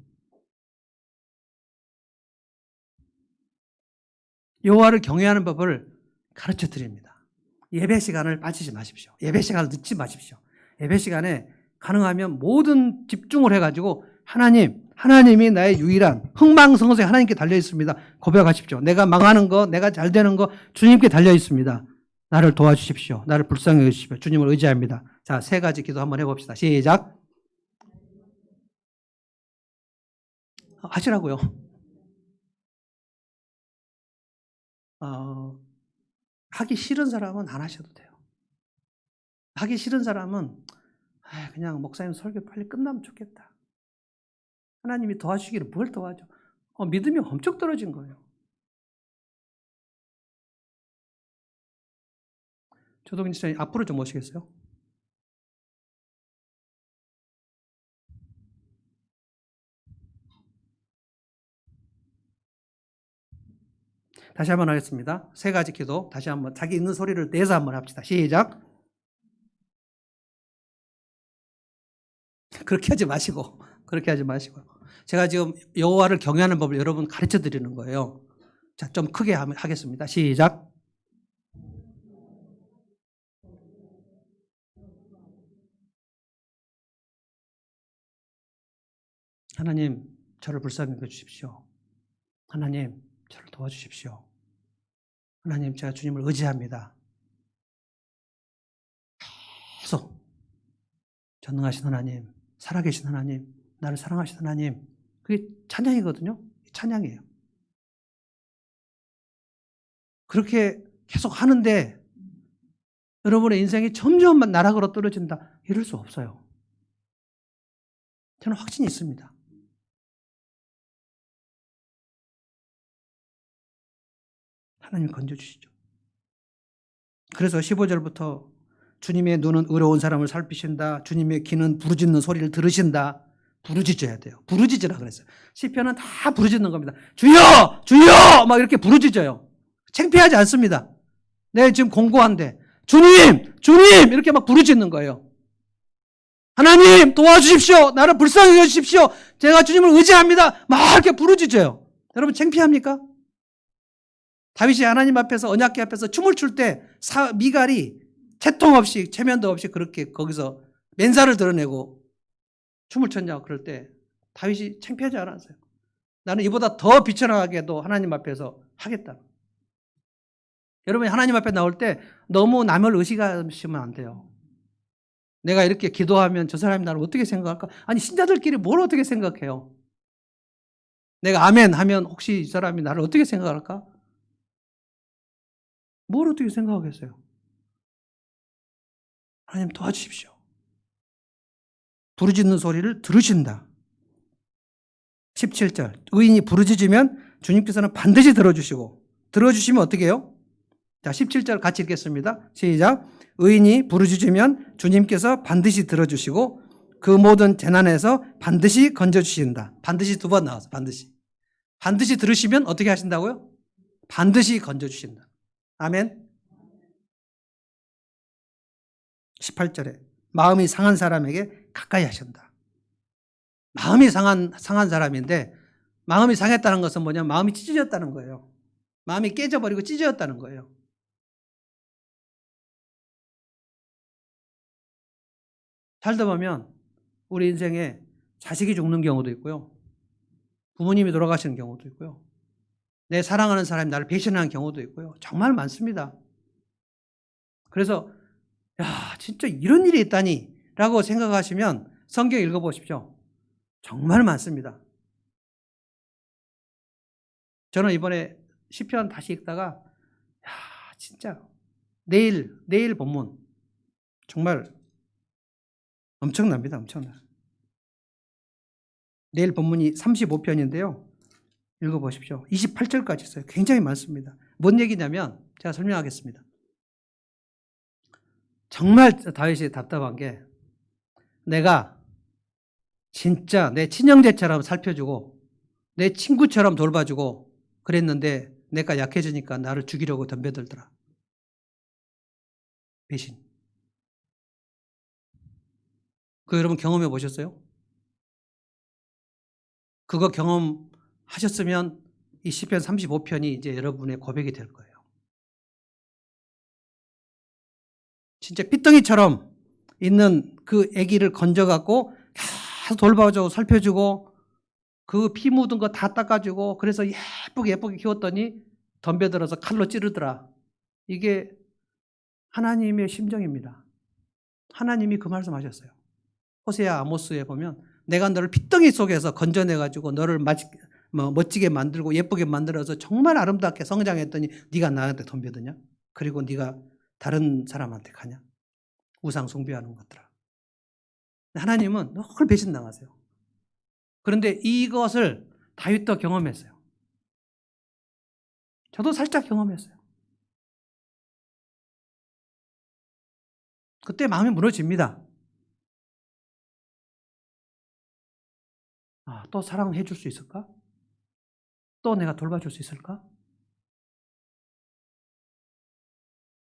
여호와를 경외하는 법을 가르쳐 드립니다. 예배 시간을 빠지지 마십시오. 예배 시간을 늦지 마십시오. 예배 시간에 가능하면 모든 집중을 해가지고 하나님이 나의 유일한 흥망성쇠 하나님께 달려 있습니다. 고백하십시오. 내가 망하는 거, 내가 잘 되는 거 주님께 달려 있습니다. 나를 도와주십시오. 나를 불쌍히 여기십시오. 주님을 의지합니다. 자, 3가지 기도 한번 해봅시다. 시작. 하시라고요. 하기 싫은 사람은 안 하셔도 돼요. 하기 싫은 사람은 그냥 목사님 설교 빨리 끝나면 좋겠다. 하나님이 도와주기를 뭘 도와줘. 믿음이 엄청 떨어진 거예요. 조동진 집사님 앞으로 좀 오시겠어요? 다시 한번 하겠습니다. 세 가지 기도 다시 한번 자기 있는 소리를 내서 한번 합시다. 시작. 그렇게 하지 마시고 제가 지금 여호와를 경외하는 법을 여러분 가르쳐 드리는 거예요. 자, 좀 크게 하겠습니다. 시작. 하나님, 저를 불쌍히 여겨 주십시오. 하나님, 저를 도와주십시오. 하나님, 제가 주님을 의지합니다. 계속 전능하신 하나님, 살아계신 하나님, 나를 사랑하신 하나님, 그게 찬양이거든요. 찬양이에요. 그렇게 계속 하는데 여러분의 인생이 점점 나락으로 떨어진다. 이럴 수 없어요. 저는 확신이 있습니다. 하나님 건져주시죠. 그래서 15절부터 주님의 눈은 의로운 사람을 살피신다. 주님의 귀는 부르짖는 소리를 들으신다. 부르짖어야 돼요. 부르짖으라 그랬어요. 시편은 다 부르짖는 겁니다. 주여! 주여! 막 이렇게 부르짖어요. 창피하지 않습니다. 네, 지금 공고한데 주님! 주님! 이렇게 막 부르짖는 거예요. 하나님 도와주십시오. 나를 불쌍히 여주십시오. 제가 주님을 의지합니다. 막 이렇게 부르짖어요. 여러분 창피합니까? 다윗이 하나님 앞에서 언약궤 앞에서 춤을 출 때 미갈이 채통 없이 체면도 없이 그렇게 거기서 맨살을 드러내고 춤을 췄냐고 그럴 때 다윗이 창피하지 않았어요. 나는 이보다 더 비천하게도 하나님 앞에서 하겠다. 여러분이 하나님 앞에 나올 때 너무 남을 의식하시면 안 돼요. 내가 이렇게 기도하면 저 사람이 나를 어떻게 생각할까? 아니 신자들끼리 뭘 어떻게 생각해요? 내가 아멘 하면 혹시 이 사람이 나를 어떻게 생각할까? 뭘 어떻게 생각하겠어요? 하나님 도와주십시오. 부르짖는 소리를 들으신다. 17절 의인이 부르짖으면 주님께서는 반드시 들어주시고 들어주시면 어떻게 해요? 자, 17절 같이 읽겠습니다. 시작. 의인이 부르짖으면 주님께서 반드시 들어주시고 그 모든 재난에서 반드시 건져주신다. 반드시 두 번 나와서 반드시 들으시면 어떻게 하신다고요? 반드시 건져주신다. 아멘. 18절에 마음이 상한 사람에게 가까이 하신다. 마음이 상한 사람인데 마음이 상했다는 것은 뭐냐면 마음이 찢어졌다는 거예요. 마음이 깨져버리고 찢어졌다는 거예요. 살다 보면 우리 인생에 자식이 죽는 경우도 있고요. 부모님이 돌아가시는 경우도 있고요. 내 사랑하는 사람이 나를 배신하는 경우도 있고요. 정말 많습니다. 그래서 야, 진짜 이런 일이 있다니 라고 생각하시면 성경 읽어보십시오. 정말 많습니다. 저는 이번에 시편 다시 읽다가 야, 진짜 내일 본문 정말 엄청납니다. 엄청나. 내일 본문이 35편인데요. 읽어보십시오. 28절까지 있어요. 굉장히 많습니다. 뭔 얘기냐면 제가 설명하겠습니다. 정말 다윗이 답답한 게 내가 진짜 내 친형제처럼 살펴주고 내 친구처럼 돌봐주고 그랬는데 내가 약해지니까 나를 죽이려고 덤벼들더라. 배신. 그거 여러분 경험해 보셨어요? 그거 경험하셨으면 이 시편 35편이 이제 여러분의 고백이 될 거예요. 진짜 삐덩이처럼 있는 그 아기를 건져갖고 계속 돌봐주고 살펴주고 그 피 묻은 거 다 닦아주고 그래서 예쁘게 키웠더니 덤벼들어서 칼로 찌르더라. 이게 하나님의 심정입니다. 하나님이 그 말씀하셨어요. 호세아 아모스에 보면 내가 너를 핏덩이 속에서 건져내가지고 너를 멋지게 만들고 예쁘게 만들어서 정말 아름답게 성장했더니 네가 나한테 덤벼드냐? 그리고 네가 다른 사람한테 가냐? 우상 숭배하는 것들아. 하나님은 늘 배신당하세요. 그런데 이것을 다윗도 경험했어요. 저도 살짝 경험했어요. 그때 마음이 무너집니다. 아, 또 사랑해 줄 수 있을까? 또 내가 돌봐줄 수 있을까?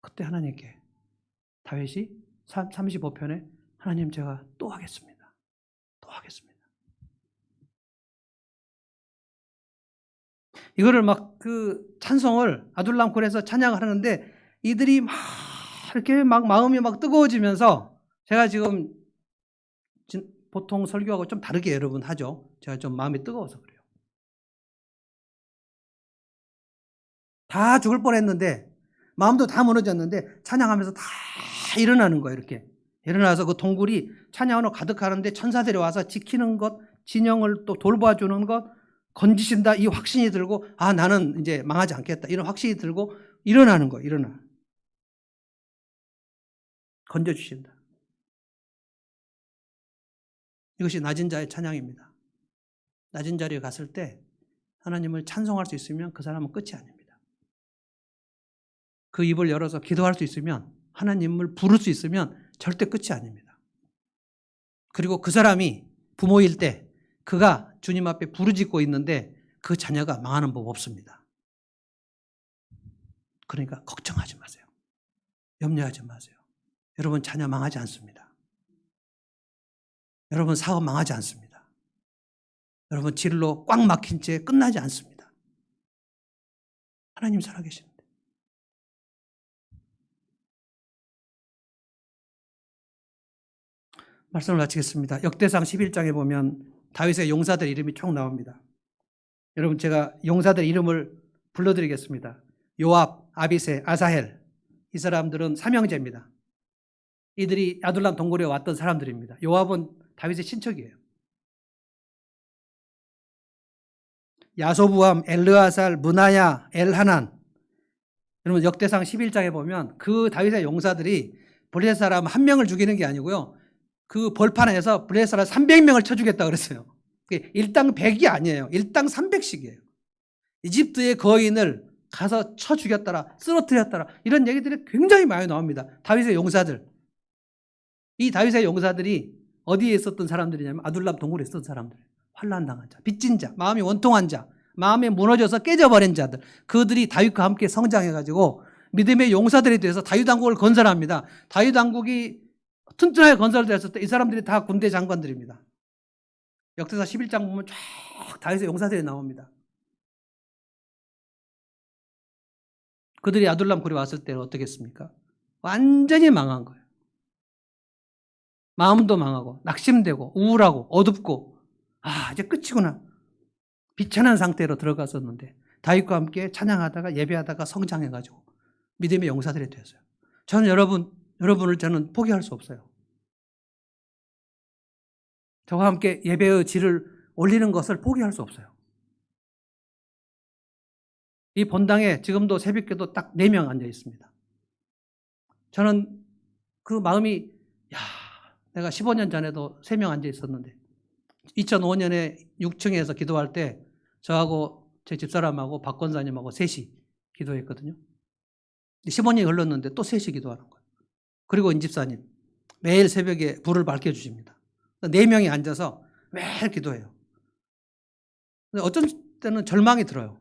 그때 하나님께 다윗이 35편에 하나님 제가 또 하겠습니다. 또 하겠습니다. 이거를 막 그 찬송을 아둘람 굴에서 찬양을 하는데 이들이 막 이렇게 막 마음이 막 뜨거워지면서 제가 지금 보통 설교하고 좀 다르게 여러분 하죠. 제가 좀 마음이 뜨거워서 그래요. 다 죽을 뻔했는데 마음도 다 무너졌는데 찬양하면서 다 일어나는 거예요. 이렇게 일어나서 그 동굴이 찬양으로 가득하는데 천사들이 와서 지키는 것, 진영을 또 돌봐주는 것, 건지신다 이 확신이 들고 아 나는 이제 망하지 않겠다 이런 확신이 들고 일어나는 거예요. 일어나 건져주신다. 이것이 낮은 자의 찬양입니다. 낮은 자리에 갔을 때 하나님을 찬송할 수 있으면 그 사람은 끝이 아닙니다. 그 입을 열어서 기도할 수 있으면 하나님을 부를 수 있으면 절대 끝이 아닙니다. 그리고 그 사람이 부모일 때 그가 주님 앞에 부르짖고 있는데 그 자녀가 망하는 법 없습니다. 그러니까 걱정하지 마세요. 염려하지 마세요. 여러분 자녀 망하지 않습니다. 여러분 사업 망하지 않습니다. 여러분 진로 꽉 막힌 채 끝나지 않습니다. 하나님 살아계십니다. 말씀을 마치겠습니다. 역대상 11장에 보면 다윗의 용사들 이름이 쭉 나옵니다. 여러분 제가 용사들 이름을 불러드리겠습니다. 요압, 아비새, 아사헬 이 사람들은 삼형제입니다. 이들이 아둘람 동굴에 왔던 사람들입니다. 요압은 다윗의 친척이에요. 야소부암, 엘르아살, 무나야, 엘하난 여러분 역대상 11장에 보면 그 다윗의 용사들이 블레셋 사람 한 명을 죽이는 게 아니고요. 그 벌판에서 블레셋 사람 300명을 쳐주겠다 그랬어요. 일당 100이 아니에요. 일당 300씩이에요. 이집트의 거인을 가서 쳐 죽였더라, 쓰러뜨렸더라 이런 얘기들이 굉장히 많이 나옵니다. 다윗의 용사들. 이 다윗의 용사들이 어디에 있었던 사람들이냐면 아둘람 동굴에 있었던 사람들. 환난당한 자, 빚진 자, 마음이 원통한 자, 마음이 무너져서 깨져버린 자들. 그들이 다윗과 함께 성장해가지고 믿음의 용사들이 돼서 다윗 왕국을 건설합니다. 다윗 왕국이 튼튼하게 건설되었을 때 이 사람들이 다 군대 장관들입니다. 역대사 11장 보면 쫙 다윗의 용사들이 나옵니다. 그들이 아둘람 굴에 왔을 때는 어떻게 했습니까? 완전히 망한 거예요. 마음도 망하고 낙심되고 우울하고 어둡고 아 이제 끝이구나. 비천한 상태로 들어갔었는데 다윗과 함께 찬양하다가 예배하다가 성장해가지고 믿음의 용사들이 되었어요. 저는 여러분을 저는 포기할 수 없어요. 저와 함께 예배의 질을 올리는 것을 포기할 수 없어요. 이 본당에 지금도 새벽기도 딱 4명 앉아 있습니다. 저는 그 마음이 야 내가 15년 전에도 3명 앉아 있었는데 2005년에 6층에서 기도할 때 저하고 제 집사람하고 박 권사님하고 셋이 기도했거든요. 15년이 흘렀는데 또 셋이 기도하는 거예요. 그리고 인 집사님 매일 새벽에 불을 밝혀주십니다. 4명이 앉아서 매일 기도해요. 근데 어떤 때는 절망이 들어요.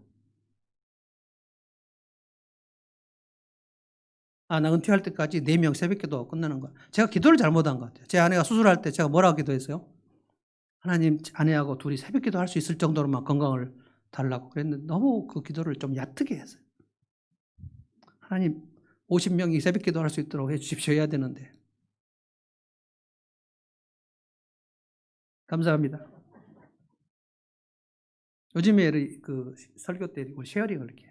아, 나 은퇴할 때까지 4명 새벽기도 끝나는 거야. 제가 기도를 잘못한 것 같아요. 제 아내가 수술할 때 제가 뭐라고 기도했어요? 하나님 아내하고 둘이 새벽기도 할 수 있을 정도로만 건강을 달라고 그랬는데 너무 그 기도를 좀 얕게 했어요. 하나님 50명이 새벽기도 할 수 있도록 해 주십시오 해야 되는데. 감사합니다. 요즘에 그 설교 때 쉐어링을 이렇게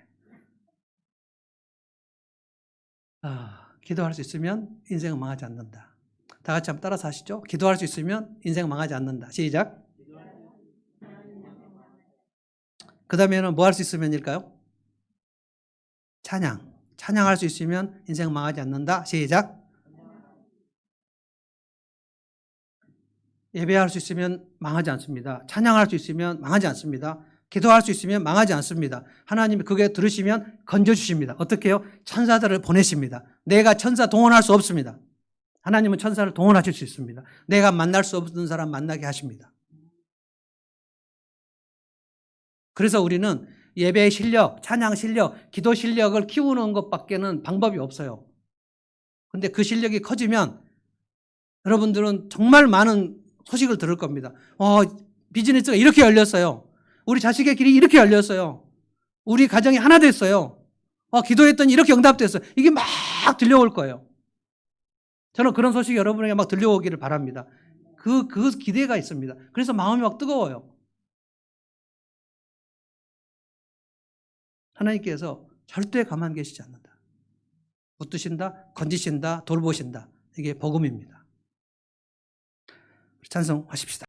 기도할 수 있으면 인생은 망하지 않는다. 다 같이 한번 따라서 하시죠. 기도할 수 있으면 인생은 망하지 않는다. 시작. 그 다음에는 뭐 할 수 있으면일까요? 찬양. 찬양할 수 있으면 인생은 망하지 않는다. 시작. 예배할 수 있으면 망하지 않습니다. 찬양할 수 있으면 망하지 않습니다. 기도할 수 있으면 망하지 않습니다. 하나님이 그게 들으시면 건져주십니다. 어떻게 해요? 천사들을 보내십니다. 내가 천사 동원할 수 없습니다. 하나님은 천사를 동원하실 수 있습니다. 내가 만날 수 없는 사람 만나게 하십니다. 그래서 우리는 예배의 실력, 찬양 실력, 기도 실력을 키우는 것밖에는 방법이 없어요. 근데 그 실력이 커지면 여러분들은 정말 많은 소식을 들을 겁니다. 비즈니스가 이렇게 열렸어요. 우리 자식의 길이 이렇게 열렸어요. 우리 가정이 하나 됐어요. 기도했더니 이렇게 응답됐어요. 이게 막 들려올 거예요. 저는 그런 소식이 여러분에게 막 들려오기를 바랍니다. 그 기대가 있습니다. 그래서 마음이 막 뜨거워요. 하나님께서 절대 가만 계시지 않는다. 붙드신다, 건지신다, 돌보신다. 이게 복음입니다. 찬송하십시다.